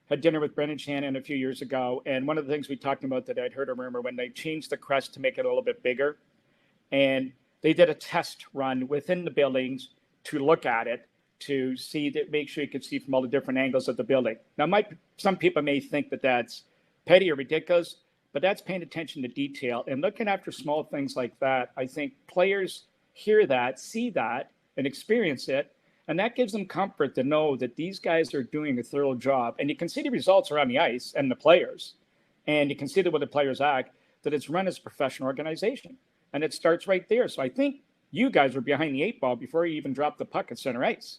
had dinner with Brendan Shannon a few years ago. And one of the things we talked about that I'd heard a rumor when they changed the crest to make it a little bit bigger. And they did a test run within the buildings to look at it, to see that, make sure you can see from all the different angles of the building. Now, some people may think that that's petty or ridiculous, but that's paying attention to detail and looking after small things like that. I think players hear that, see that, and experience it, and that gives them comfort to know that these guys are doing a thorough job. And you can see the results around the ice and the players, and you can see the way the players act, that it's run as a professional organization, and it starts right there. So I think you guys were behind the 8 ball before you even dropped the puck at center ice.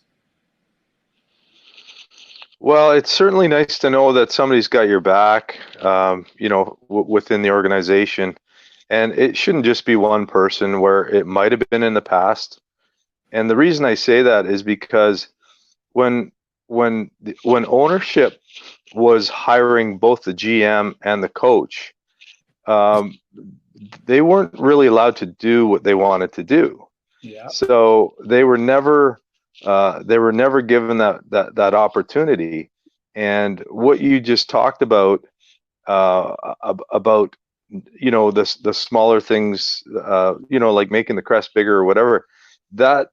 Well, it's certainly nice to know that somebody's got your back, within the organization. And it shouldn't just be one person, where it might have been in the past. And the reason I say that is because when ownership was hiring both the GM and the coach, they weren't really allowed to do what they wanted to do. Yeah. So they were never given that opportunity. And what you just talked about the smaller things, like making the crest bigger or whatever, that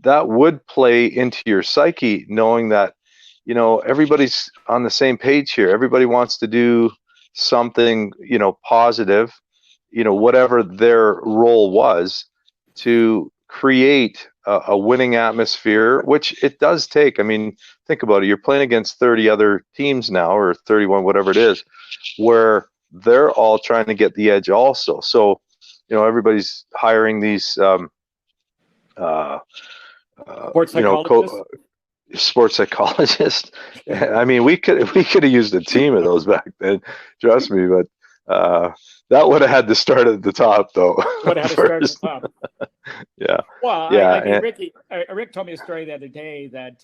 would play into your psyche, knowing that, everybody's on the same page here. Everybody wants to do something, positive, whatever their role was, to create a winning atmosphere, which it does take. I mean, think about it. You're playing against 30 other teams now, or 31, whatever it is, where they're all trying to get the edge also. So, everybody's hiring these, Sports psychologists. Sports psychologist. I mean, we could have used a team of those back then. Trust me, but that would have had to start at the top, though. Would have had to start at the top. Yeah. Well, yeah. Rick told me a story the other day that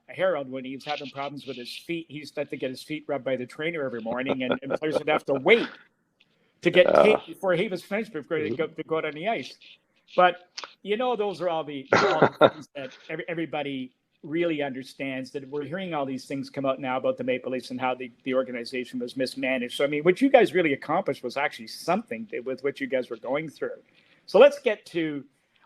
Harold, when he was having problems with his feet, he used to have to get his feet rubbed by the trainer every morning, and players would have to wait to get taped before he was finished before they go out on the ice. But those are all the things that everybody really understands, that we're hearing all these things come out now about the Maple Leafs and how the organization was mismanaged. So, I mean, what you guys really accomplished was actually something with what you guys were going through. So let's get to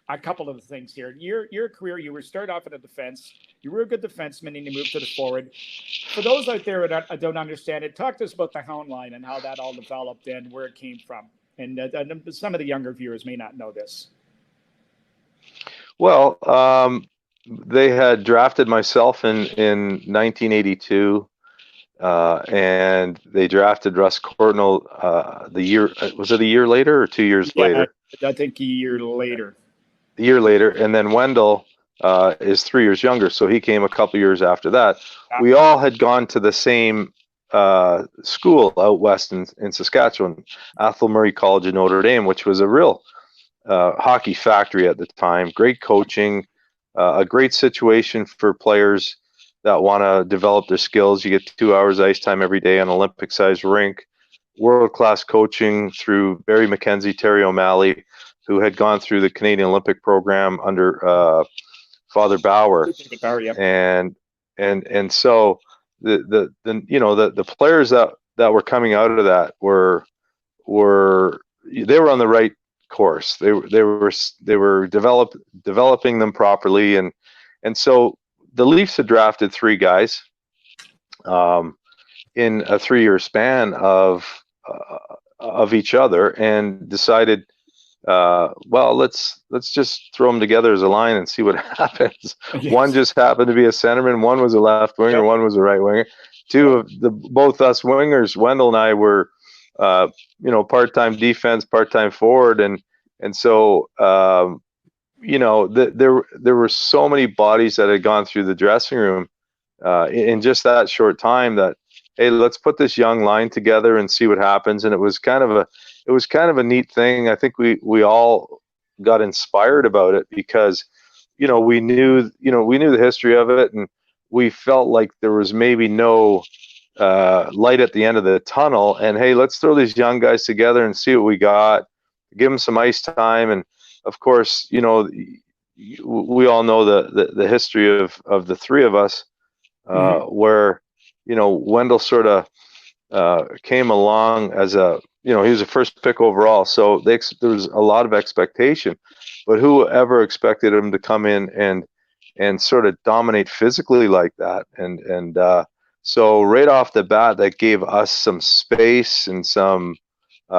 a couple of things here. Your career, you were started off in the defense. You were a good defenseman, and you moved to the forward. For those out there that don't understand it, talk to us about the Hound line and how that all developed and where it came from. And some of the younger viewers may not know this. Well, they had drafted myself in 1982, and they drafted Russ Courtnall was it a year later or 2 years later? I think a year later. A year later, and then Wendell is 3 years younger, so he came a couple years after that. We all had gone to the same school out west in Saskatchewan, Athol Murray College of Notre Dame, which was a real hockey factory at the time. Great coaching. A great situation for players that want to develop their skills. You get 2 hours ice time every day on an Olympic-sized rink. World-class coaching through Barry McKenzie, Terry O'Malley, who had gone through the Canadian Olympic program under Father Bauer. Yep. And so the players that were coming out of that were on the right course. They were developing them properly, and so the Leafs had drafted 3 guys in a 3-year span of each other, and decided, let's just throw them together as a line and see what happens. Yes. One just happened to be a centerman, one was a left winger, yep. One was a right winger. Both us wingers, Wendell and I, were part-time defense, part-time forward, and so there were so many bodies that had gone through the dressing room in just that short time that, hey, let's put this young line together and see what happens. And it was kind of a neat thing. I think we all got inspired about it because we knew the history of it, and we felt like there was maybe no light at the end of the tunnel, and hey, let's throw these young guys together and see what we got, give them some ice time. And of course, we all know the history of the 3 of us, where Wendell sort of came along as he was a first pick overall, so there was a lot of expectation, but whoever expected him to come in and sort of dominate physically like that. And so right off the bat, that gave us some space and some, we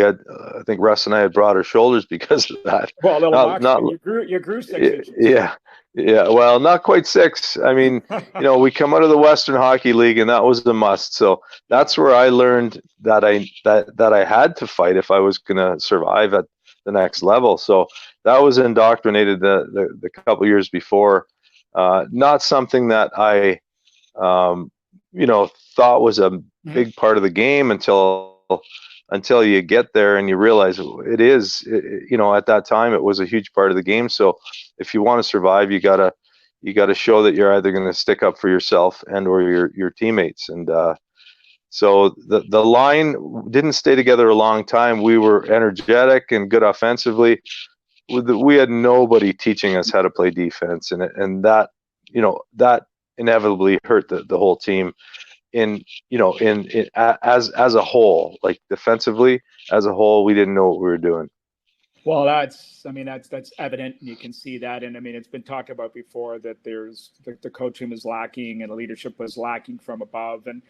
had, I think Russ and I had broader shoulders because of that. Well, a little Not, you grew 6 inches. Yeah. Well, not quite 6. I mean, we come out of the Western Hockey League, and that was the must. So that's where I learned that I had to fight if I was going to survive at the next level. So that was indoctrinated the couple years before. Not something that I, thought was a big part of the game until you get there and you realize it is. At that time it was a huge part of the game. So if you want to survive, you gotta show that you're either going to stick up for yourself and or your teammates. And so the line didn't stay together a long time. We were energetic and good offensively. We had nobody teaching us how to play defense, and that inevitably hurt the whole team. In as a whole, like defensively as a whole, we didn't know what we were doing. Well, that's evident, and you can see that. And I mean, it's been talked about before that there's the coaching was lacking and the leadership was lacking from above, and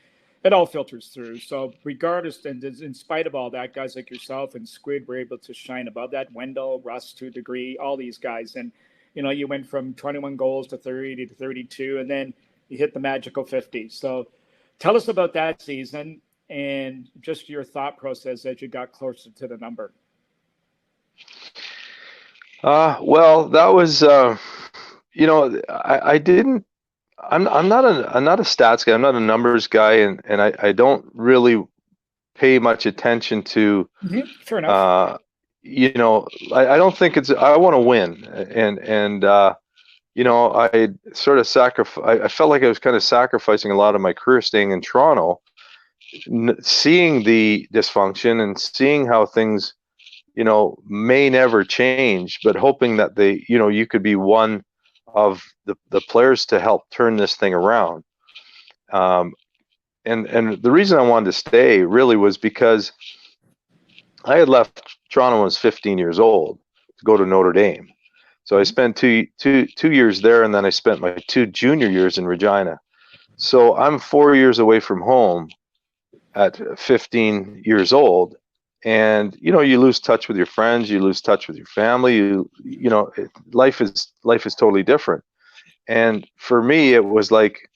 it all filters through. So regardless, and in spite of all that, guys like yourself and Squid were able to shine above that. Wendell, Russ to a degree, all these guys. And, you went from 21 goals to 30 to 32, and then you hit the magical 50. So tell us about that season and just your thought process as you got closer to the number. Well, that was, I'm not a stats guy. I'm not a numbers guy, and I don't really pay much attention to. Fair enough. I don't think I want to win, and I sort of I felt like I was kind of sacrificing a lot of my career staying in Toronto, seeing the dysfunction and seeing how things, may never change, but hoping that you could be one of the players to help turn this thing around. And the reason I wanted to stay really was because I had left Toronto when I was 15 years old to go to Notre Dame. So I spent two years there, and then I spent my 2 junior years in Regina. So I'm 4 years away from home at 15 years old. And, you lose touch with your friends, you lose touch with your family, life is totally different. And for me, it was like,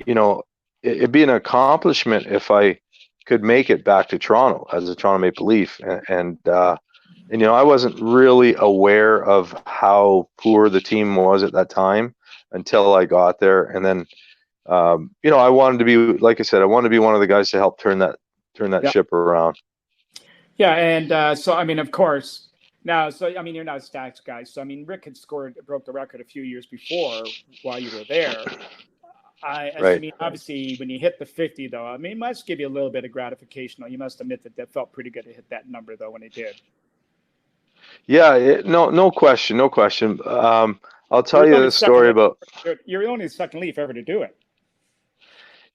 it'd be an accomplishment if I could make it back to Toronto as a Toronto Maple Leaf. And I wasn't really aware of how poor the team was at that time until I got there. And then, I wanted to be, like I said, I wanted to be one of the guys to help turn that ship around. Yeah, and so I mean, of course, now, so I mean, you're not a stats guy. So I mean, Rick had broke the record a few years before while you were there. Right. I mean, obviously, when you hit the 50, though, I mean, it must give you a little bit of gratification. You must admit that felt pretty good to hit that number, though, when it did. Yeah, no question. I'll tell you the story about. You're only the second Leaf ever to do it.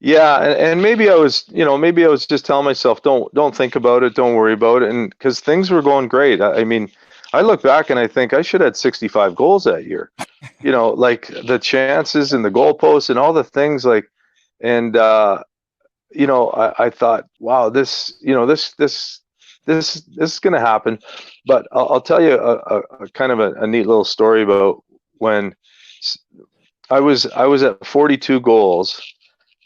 Yeah, and maybe I was just telling myself, don't think about it, don't worry about it, and because things were going great. I mean, I look back and I think I should have had 65 goals that year. Like the chances and the goalposts and all the things, like, and I thought, wow, this is going to happen. But I'll tell you a kind of a neat little story about when I was at 42 goals.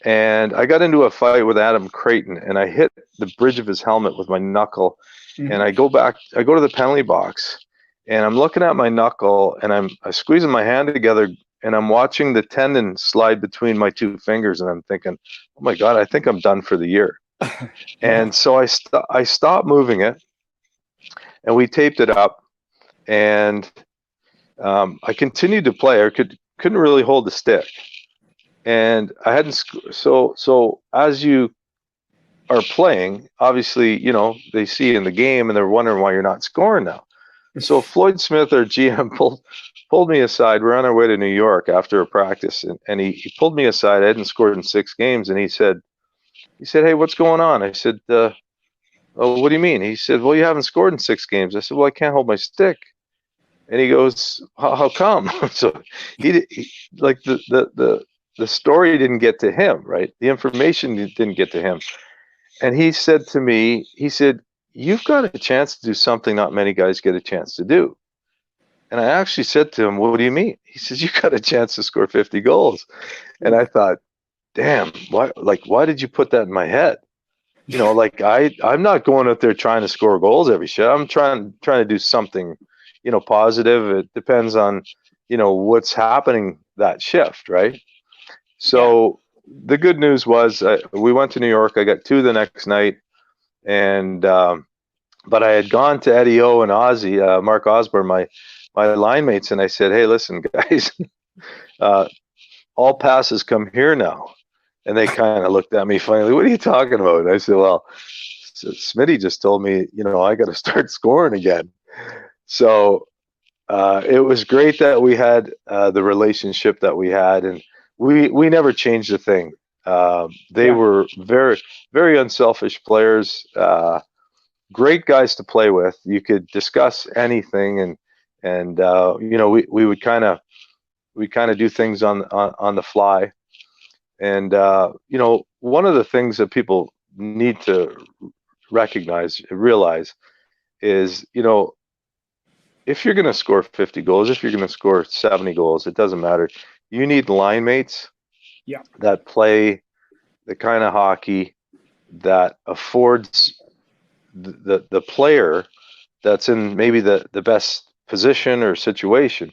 And I got into a fight with Adam Creighton, and I hit the bridge of his helmet with my knuckle. Mm-hmm. And I go to the penalty box, and I'm looking at my knuckle, and I'm squeezing my hand together, and I'm watching the tendon slide between my 2 fingers, and I'm thinking, oh my God, I think I'm done for the year. And so I stopped moving it, and we taped it up, and I continued to play. I couldn't really hold the stick. And I hadn't, so as you are playing, obviously, they see you in the game and they're wondering why you're not scoring now. So Floyd Smith, our GM, pulled me aside. We're on our way to New York after a practice, and he pulled me aside. I hadn't scored in 6 games, and he said, hey, what's going on? I said, oh, what do you mean? He said, well, you haven't scored in 6 games. I said, well, I can't hold my stick. And he goes, how come? So he like the story didn't get to him, right? The information didn't get to him. And he said to me, he said, you've got a chance to do something not many guys get a chance to do. And I actually said to him, what do you mean? He says, you got a chance to score 50 goals. And I thought, damn, why did you put that in my head? You know, like I'm not going out there trying to score goals every shot. I'm trying to do something, you know, positive. It depends on, you know, what's happening that shift, right? So the good news was we went to New York. I got 2 the next night, and but I had gone to Eddie O and Ozzy, Mark Osborne, my line mates, and I said, hey, listen, guys, all passes come here now. And they kind of looked at me funny. What are you talking about? And I said, well, Smitty just told me, you know, I got to start scoring again. So it was great that we had the relationship that we had, and we never changed a thing. They were very, very unselfish players, great guys to play with. You could discuss anything, and you know, we would kind of do things on the fly. And, you know, one of the things that people need to realize is, you know, if you're going to score 50 goals, if you're going to score 70 goals, it doesn't matter. You need line mates that play the kind of hockey that affords the player that's in maybe the best position or situation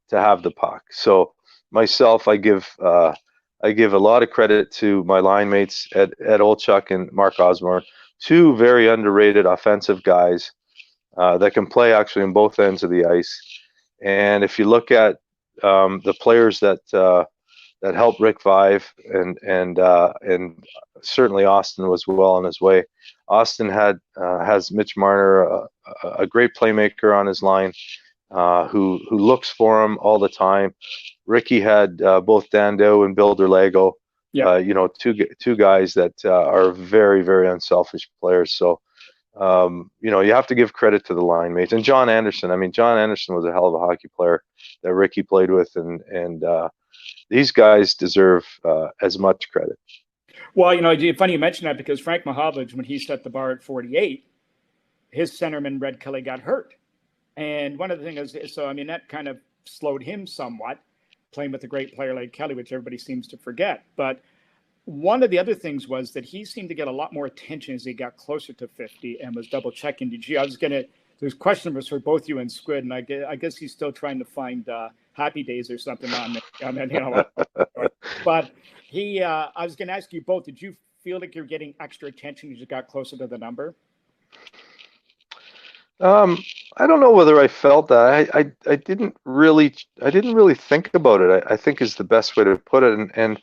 to have the puck. So myself, I give a lot of credit to my line mates, Ed Olchuk and Mark Osborne, 2 very underrated offensive guys that can play actually on both ends of the ice. And if you look at the players that helped Rick Vaive, and certainly Auston was well on his way. Auston has Mitch Marner, a great playmaker on his line, who looks for him all the time. Ricky had both Dando and Bill Derlago, you know, two guys that are very, very unselfish players. So, you know, you have to give credit to the line mates. And John Anderson, I mean, John Anderson was a hell of a hockey player that Ricky played with, and these guys deserve as much credit. Well, you know, funny you mention that, because Frank Mahovlich, when he set the bar at 48, his centerman, Red Kelly, got hurt. And one of the things is, so, I mean, that kind of slowed him somewhat, playing with a great player like Kelly, which everybody seems to forget. But one of the other things was that he seemed to get a lot more attention as he got closer to 50 and was double checking. There's question was for both you and Squid, and I guess he's still trying to find Happy Days or something on it. I mean, you know, but I was going to ask you both, did you feel like you're getting extra attention as you got closer to the number? I don't know whether I felt that. I didn't really think about it. I think is the best way to put it. And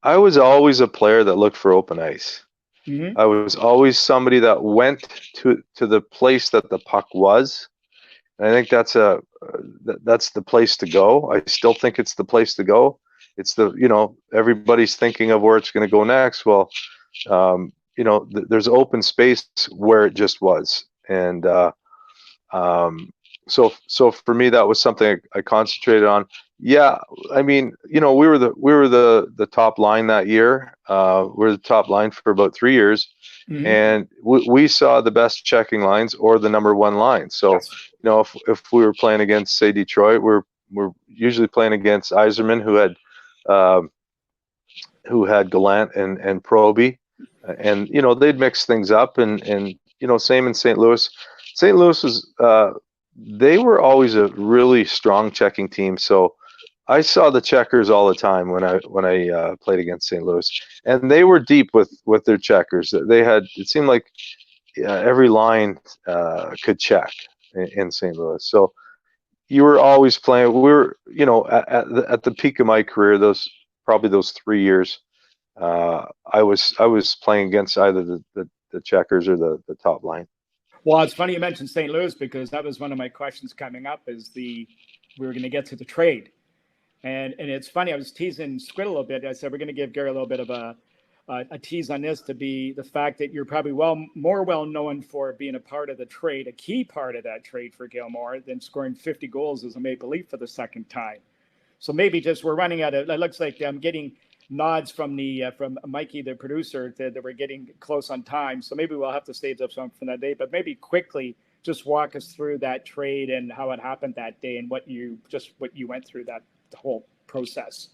I was always a player that looked for open ice. Mm-hmm. I was always somebody that went to the place that the puck was. And I think that's the place to go. I still think it's the place to go. It's you know, everybody's thinking of where it's going to go next. Well, you know, there's open space where it just was. And, so for me, that was something I concentrated on. Yeah, I mean, you know, we were the top line that year. We were the top line for about 3 years, mm-hmm. and we saw the best checking lines or the number 1 line. So, you know, if we were playing against, say, Detroit, we're usually playing against Yzerman, who had Gallant and Proby, and you know, they'd mix things up, and you know, same in St. Louis. St. Louis was they were always a really strong checking team. So I saw the checkers all the time when I played against St. Louis, and they were deep with their checkers. They had, it seemed like every line could check in St. Louis. So you were always playing. We were, you know, at the peak of my career, those 3 years, I was playing against either the checkers or the top line. Well, it's funny you mentioned St. Louis, because that was one of my questions coming up, is we were going to get to the trade. And it's funny, I was teasing Squid a little bit. I said, we're going to give Gary a little bit of a tease on this to be the fact that you're probably more well known for being a part of the trade, a key part of that trade for Gilmore, than scoring 50 goals as a Maple Leaf for the second time. So maybe just we're running out of. It looks like I'm getting nods from from Mikey, the producer, that we're getting close on time. So maybe we'll have to stage up something for that day. But maybe quickly just walk us through that trade and how it happened that day and what you went through the whole process.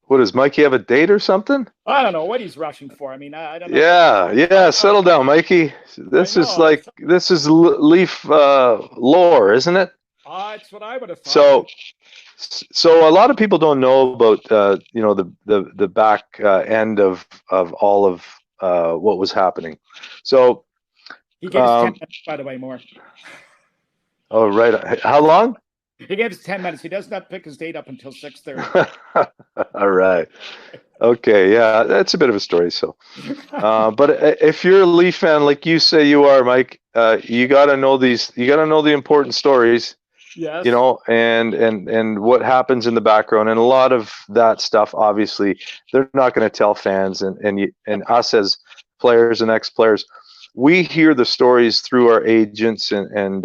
What, does Mikey have a date or something? I don't know what he's rushing for. I mean, I don't know. Yeah. Settle down, Mikey. This is Leaf lore, isn't it? It's what I would have thought. So a lot of people don't know about the back end of all of what was happening. So he gave us 10 minutes, by the way, more. Oh, right. How long? He gave us 10 minutes. He does not pick his date up until 6:30. All right. Okay. Yeah, that's a bit of a story. So, but if you're a Leaf fan, like you say you are, Mike, you got to know these. You got to know the important stories. Yes. And what happens in the background, and a lot of that stuff. Obviously, they're not going to tell fans, and us as players and ex-players, we hear the stories through our agents and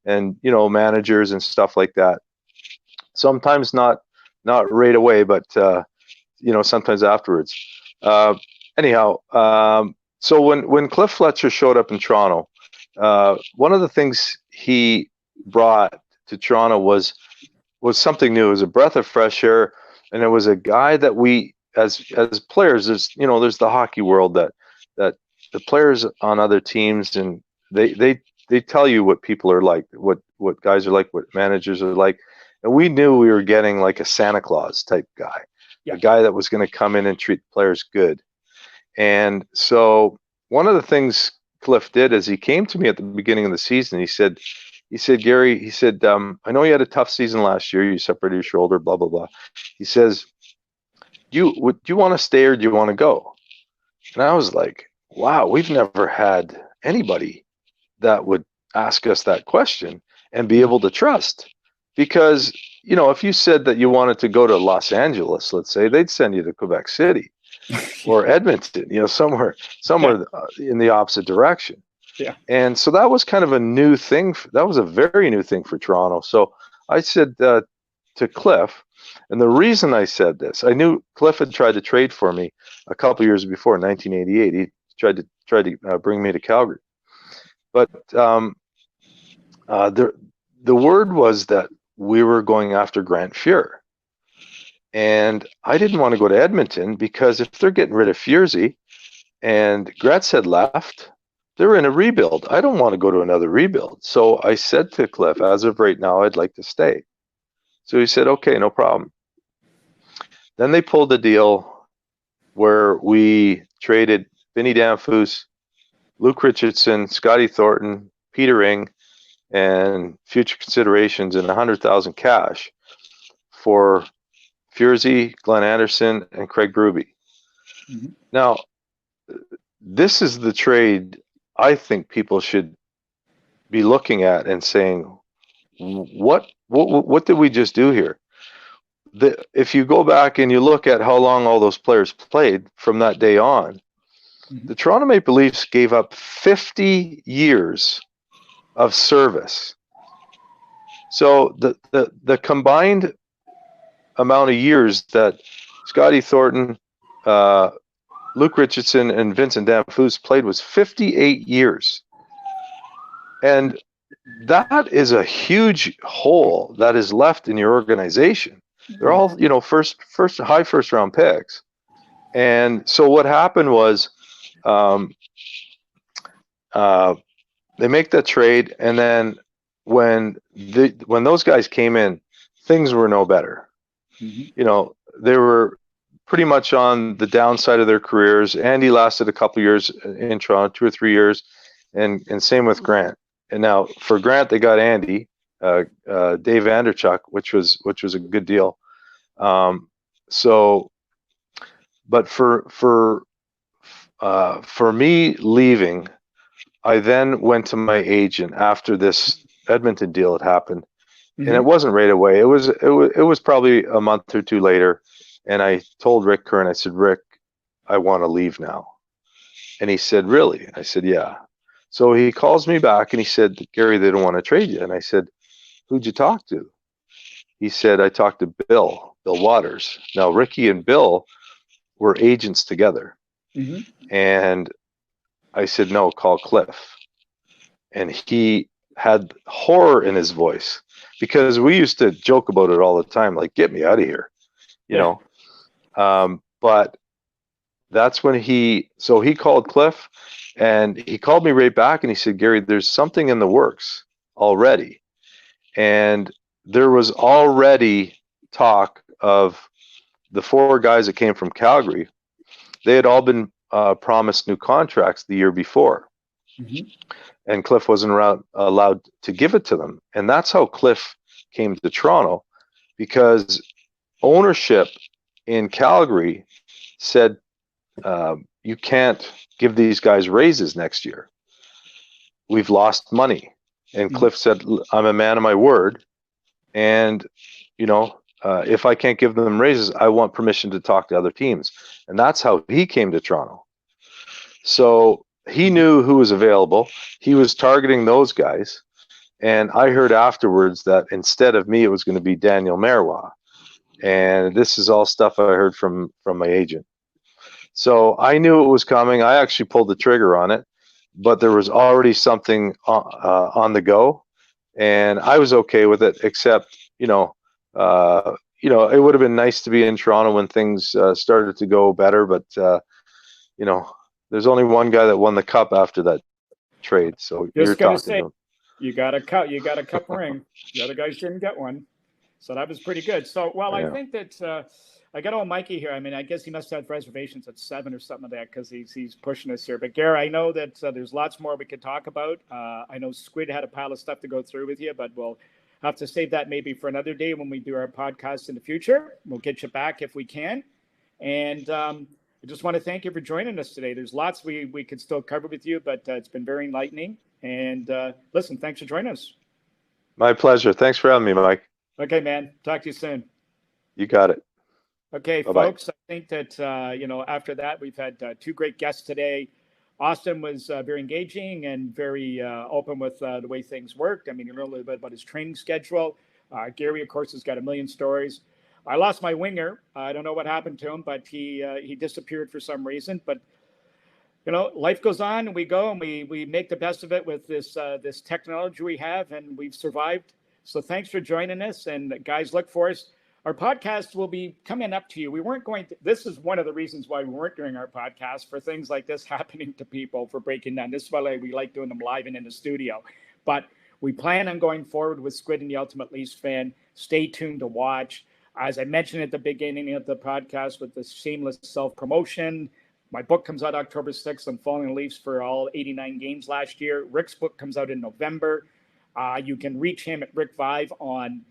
managers and stuff like that. Sometimes not right away, but sometimes afterwards. Anyhow, so when Cliff Fletcher showed up in Toronto, one of the things he brought to Toronto was something new. It was a breath of fresh air, and it was a guy that we as players, there's the hockey world that the players on other teams, and they tell you what people are like, what guys are like, what managers are like. And we knew we were getting like a Santa Claus type guy, a guy that was going to come in and treat players good. And so one of the things Cliff did is he came to me at the beginning of the season. He said, Gary, I know you had a tough season last year. You separated your shoulder, blah, blah, blah. He says, do you want to stay or do you want to go? And I was like, wow, we've never had anybody that would ask us that question and be able to trust. Because, if you said that you wanted to go to Los Angeles, let's say, they'd send you to Quebec City or Edmonton, somewhere in the opposite direction. Yeah. And so that was kind of a new thing. That was a very new thing for Toronto. So I said to Cliff, and the reason I said this, I knew Cliff had tried to trade for me a couple years before, 1988. He tried to bring me to Calgary. But the word was that we were going after Grant Fuhr. And I didn't want to go to Edmonton because if they're getting rid of Furzy and Gretz had left, they're in a rebuild. I don't want to go to another rebuild. So I said to Cliff, as of right now, I'd like to stay. So he said, okay, no problem. Then they pulled a deal where we traded Vinny Danfus, Luke Richardson, Scotty Thornton, Peter Ing, and future considerations in $100,000 cash for Furzy, Glenn Anderson, and Craig Berube. Mm-hmm. Now, this is the trade I think people should be looking at and saying, what did we just do here? If you go back and you look at how long all those players played from that day on, mm-hmm. the Toronto Maple Leafs gave up 50 years of service. So the combined amount of years that Scotty Thornton, Luke Richardson, and Vincent Danfus played was 58 years. And that is a huge hole that is left in your organization. They're all, high first round picks. And so what happened was they make that trade, and then when those guys came in, things were no better. Mm-hmm. They were pretty much on the downside of their careers. Andy lasted a couple years in Toronto, 2 or 3 years, and same with Grant. And now for Grant, they got Andy, Dave Vanderchuk, which was a good deal. But for me leaving, I then went to my agent after this Edmonton deal had happened, mm-hmm. and it wasn't right away. It was probably a month or two later, and I told Rick Kern, I said, Rick, I want to leave now. And he said, really? I said, yeah. So he calls me back and he said, Gary, they don't want to trade you. And I said, who'd you talk to? He said, I talked to Bill Waters. Now, Ricky and Bill were agents together. Mm-hmm. And I said, no, call Cliff. And he had horror in his voice because we used to joke about it all the time, like, get me out of here, you know. But that's when he called Cliff, and he called me right back and he said, Gary, there's something in the works already. And there was already talk of the 4 guys that came from Calgary. They had all been promised new contracts the year before. Mm-hmm. And Cliff wasn't allowed to give it to them. And that's how Cliff came to Toronto, because ownership in Calgary said, you can't give these guys raises next year. We've lost money. And Cliff said, I'm a man of my word. And, you know, if I can't give them raises, I want permission to talk to other teams. And that's how he came to Toronto. So he knew who was available. He was targeting those guys. And I heard afterwards that instead of me, it was going to be Daniel Marois. And this is all stuff I heard from my agent. So I knew it was coming. I actually pulled the trigger on it, but there was already something on the go, and I was okay with it. Except, it would have been nice to be in Toronto when things started to go better. But there's only one guy that won the cup after that trade. So you're talking to him. You got a cup ring. The other guys didn't get one, so that was pretty good. So, I think that. I got old Mikey here. I mean, I guess he must have reservations at 7 or something like that because he's pushing us here. But, Gary, I know that there's lots more we could talk about. I know Squid had a pile of stuff to go through with you, but we'll have to save that maybe for another day when we do our podcast in the future. We'll get you back if we can. And I just want to thank you for joining us today. There's lots we could still cover with you, but it's been very enlightening. And listen, thanks for joining us. My pleasure. Thanks for having me, Mike. Okay, man. Talk to you soon. You got it. Okay, Bye-bye. Folks, I think that, after that, we've had 2 great guests today. Auston was very engaging and very open with the way things worked. I mean, you learned a little bit about his training schedule. Gary, of course, has got a million stories. I lost my winger. I don't know what happened to him, but he disappeared for some reason. But, life goes on, and we go, and we make the best of it with this technology we have, and we've survived. So thanks for joining us, and guys, look for us. Our podcast will be coming up to you. We weren't going to, this is one of the reasons why we weren't doing our podcast, for things like this happening to people, for breaking down. This is why we like doing them live and in the studio. But we plan on going forward with Squid and the Ultimate Leafs Fan. Stay tuned to watch. As I mentioned at the beginning of the podcast, with the shameless self-promotion, my book comes out October 6th on following the Leafs for all 89 games last year. Rick's book comes out in November. You can reach him at Rick Vaive on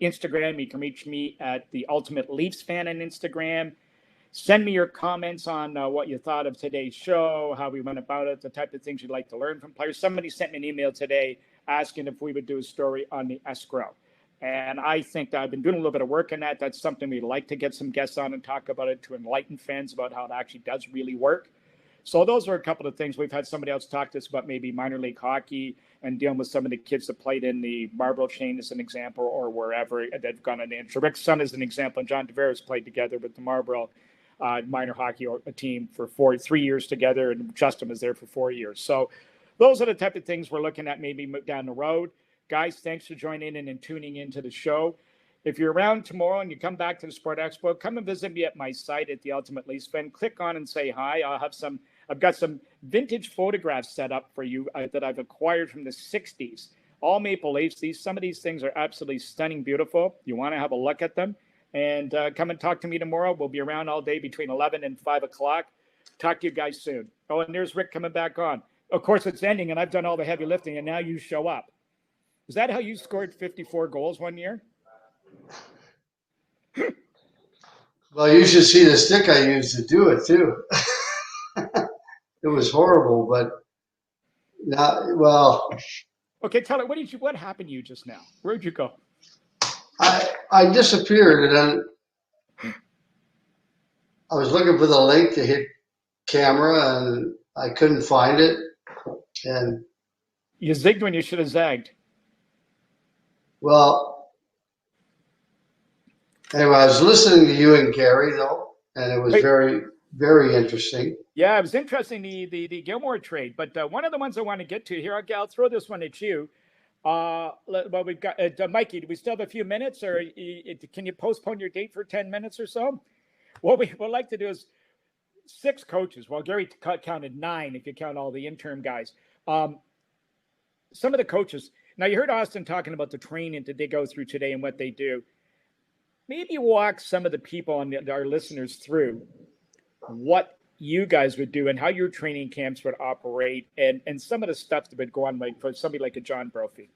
Instagram. You can reach me at the Ultimate Leafs Fan on Instagram. Send me your comments on what you thought of today's show, how we went about it, the type of things you'd like to learn from players. Somebody sent me an email today asking if we would do a story on the escrow. And I think that I've been doing a little bit of work on that. That's something we'd like to get some guests on and talk about it, to enlighten fans about how it actually does really work. So those are a couple of things. We've had somebody else talk to us about maybe minor league hockey and dealing with some of the kids that played in the Marlboro chain as an example, or wherever they've gone on the intro. Rick's son is an example, and John Tavares played together with the Marlboro minor hockey team for 3 years together, and Justin was there for 4 years. So those are the type of things we're looking at maybe down the road. Guys, thanks for joining in and tuning into the show. If you're around tomorrow and you come back to the Sport Expo, come and visit me at my site at the Ultimate Leafs Fan. Click on and say hi. I've got some vintage photographs set up for you that I've acquired from the 60s. All Maple Leafs. Some of these things are absolutely stunning, beautiful. You want to have a look at them. And come and talk to me tomorrow. We'll be around all day between 11 and 5 o'clock. Talk to you guys soon. Oh, and there's Rick coming back on. Of course, it's ending, and I've done all the heavy lifting, and now you show up. Is that how you scored 54 goals one year? Well, you should see the stick I used to do it, too. It was horrible, but not, well. Okay, tell it. What happened to you just now? Where'd you go? I disappeared, and then I was looking for the link to hit camera, and I couldn't find it. And You zigged when you should have zagged. well, anyway, I was listening to you and Gary though, and it was very, very interesting. Yeah, it was interesting, the Gilmore trade. But one of the ones I want to get to here, I'll throw this one at you. Well, we've got Mikey. Do we still have a few minutes, or can you postpone your date for 10 minutes or so? What we would like to do is 6 coaches. Well, Gary counted 9 if you count all the interim guys. Some of the coaches. Now, you heard Auston talking about the training that they go through today and what they do. Maybe walk some of the people and our listeners through what you guys would do and how your training camps would operate, and some of the stuff that would go on, like for somebody like a John Brophy.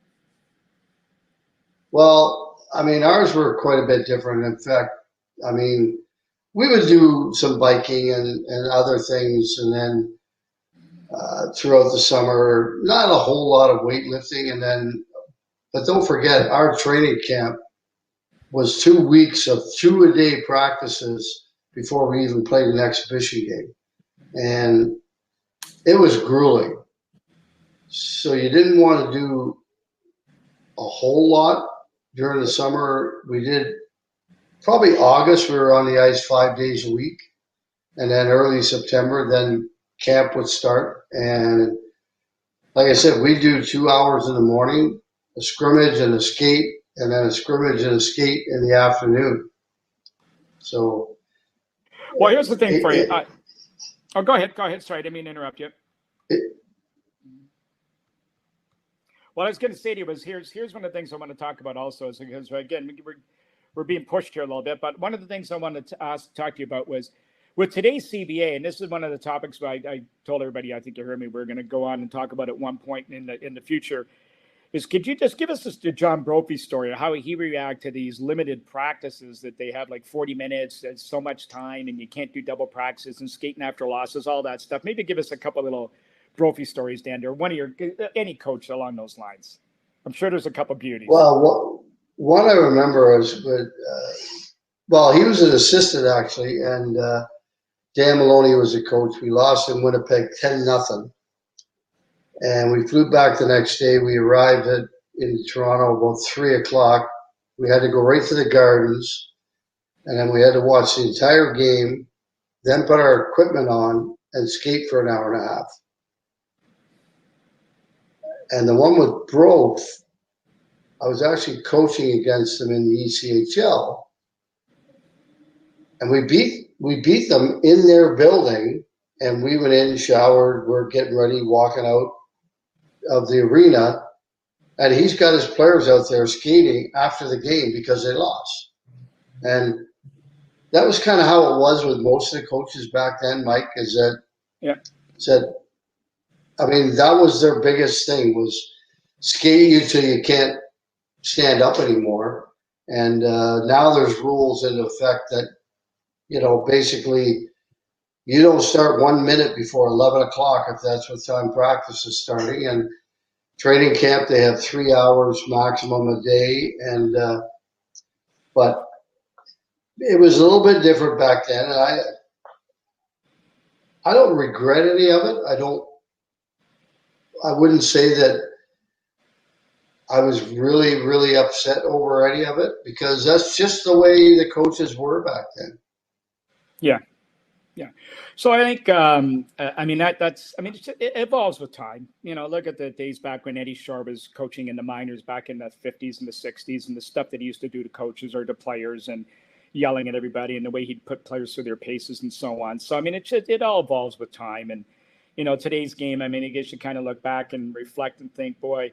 Well, I mean, ours were quite a bit different. In fact, I mean, we would do some biking and other things, and then throughout the summer, not a whole lot of weightlifting, and then, but don't forget, our training camp was 2 weeks of 2-a-day practices before we even played an exhibition game. And it was grueling. So you didn't want to do a whole lot during the summer. We did probably August, we were on the ice 5 days a week. And then early September, then camp would start. And like I said, we do 2 hours in the morning, a scrimmage and a skate, and then a scrimmage and a skate in the afternoon. So, well, here's the thing for you. Go ahead. Sorry, I didn't mean to interrupt you. What I was going to say to you was here's one of the things I want to talk about also, is because again we're being pushed here a little bit, but one of the things I wanted to talk to you about was with today's CBA, and this is one of the topics I told everybody, I think you heard me, we're going to go on and talk about at one point in the future. Is could you just give us the John Brophy story, how he reacted to these limited practices that they have, like 40 minutes, and so much time, and you can't do double practices and skating after losses, all that stuff. Maybe give us a couple little Brophy stories, Dan, or any coach along those lines. I'm sure there's a couple beauties. Well, one I remember was, well, he was an assistant actually, and Dan Maloney was a coach. We lost in Winnipeg 10-0. And we flew back the next day. We arrived in Toronto about 3 o'clock. We had to go right to the gardens, and then we had to watch the entire game, then put our equipment on and skate for an hour and a half. And the one with Broke, I was actually coaching against them in the ECHL, and we beat them in their building. And we went in, showered, we're getting ready, walking out of the arena, and he's got his players out there skating after the game because they lost. And that was kind of how it was with most of the coaches back then, Mike, is that I mean, that was their biggest thing, was skate you till you can't stand up anymore. And now there's rules in effect that, basically you don't start 1 minute before 11 o'clock if that's what time practice is starting. And training camp, they have 3 hours maximum a day. And but it was a little bit different back then. And I don't regret any of it. I wouldn't say that I was really, really upset over any of it, because that's just the way the coaches were back then. Yeah. So I think, it evolves with time. Look at the days back when Eddie Shore was coaching in the minors back in the 50s and the 60s, and the stuff that he used to do to coaches or to players and yelling at everybody, and the way he'd put players through their paces and so on. So, it all evolves with time. And, today's game, I guess you kind of look back and reflect and think, boy,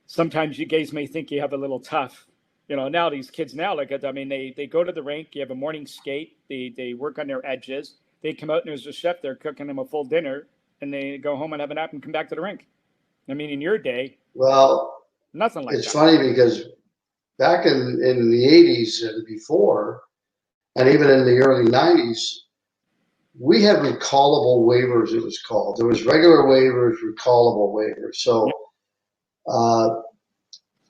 sometimes you guys may think you have a little tough. Now these kids look at, they go to the rink, you have a morning skate, they work on their edges, they come out and there's a chef there cooking them a full dinner, and they go home and have a nap and come back to the rink. In your day, well, nothing like that. It's funny because back in the 80s and before, and even in the early 90s, we had recallable waivers, it was called. There was regular waivers, recallable waivers. So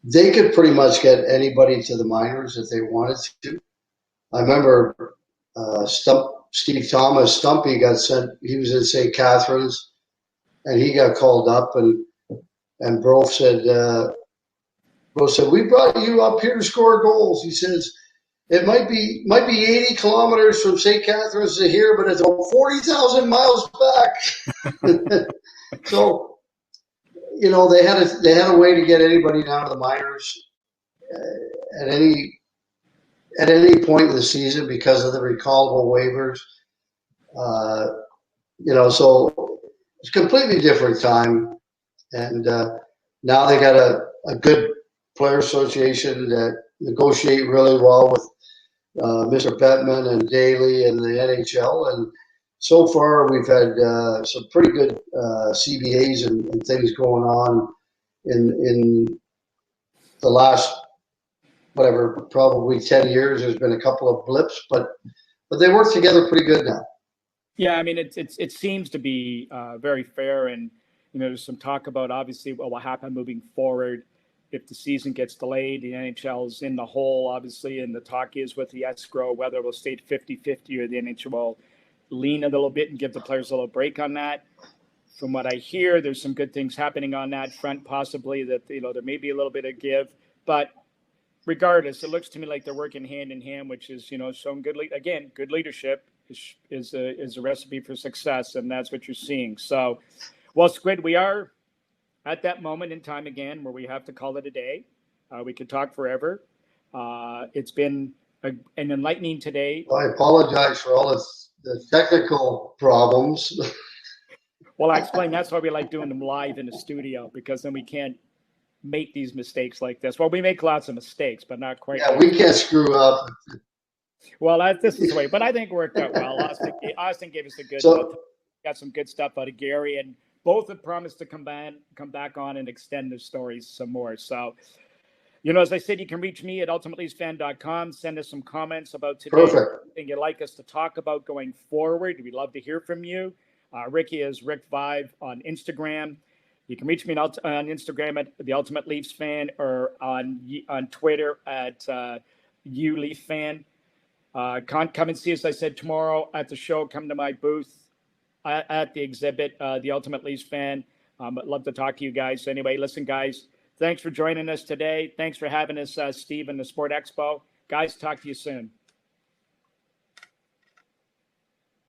they could pretty much get anybody to the minors if they wanted to. I remember Stump Steve Thomas, Stumpy, got sent. He was in St. Catharines, and he got called up, and Bro said, "We brought you up here to score goals." He says, "It might be 80 kilometers from St. Catharines to here, but it's 40,000 miles back." So, they had a way to get anybody down to the minors at any point in the season because of the recallable waivers. So it's a completely different time, and now they got a good player association that negotiate really well with Mr. Bettman and Daly and the NHL, and so far we've had some pretty good CBAs and things going on in the last probably 10 years. There's been a couple of blips, but they work together pretty good now. Yeah, I mean, it seems to be very fair, and there's some talk about obviously what will happen moving forward if the season gets delayed. The NHL's in the hole, obviously, and the talk is with the escrow whether it will stay 50-50 or the NHL will lean a little bit and give the players a little break on that. From what I hear, there's some good things happening on that front, possibly that there may be a little bit of give, but regardless, it looks to me like they're working hand in hand, which is showing good leadership is a recipe for success, and that's what you're seeing. So, well, Squid, we are at that moment in time again where we have to call it a day. We could talk forever. It's been an enlightening today. Well, I apologize for all the technical problems. Well, I explained that's why we like doing them live in the studio, because then we can't make these mistakes like this. Well, we make lots of mistakes, but not quite. Yeah, we can't screw up. Well, this is the way, but I think it worked out well. Auston gave us a good, got some good stuff out of Gary, and both have promised to come back on and extend their stories some more. So, as I said, you can reach me at ultimateleafsfan.com. Send us some comments about today. Perfect. Anything you'd like us to talk about going forward. We'd love to hear from you. Ricky is Rick Vaive on Instagram. You can reach me on Instagram at The Ultimate Leafs Fan, or on Twitter at ULeafFan. Come and see us, I said, tomorrow at the show. Come to my booth at the exhibit, The Ultimate Leafs Fan. I'd love to talk to you guys. So anyway, listen, guys, thanks for joining us today. Thanks for having us, Steve, in the Sport Expo. Guys, talk to you soon.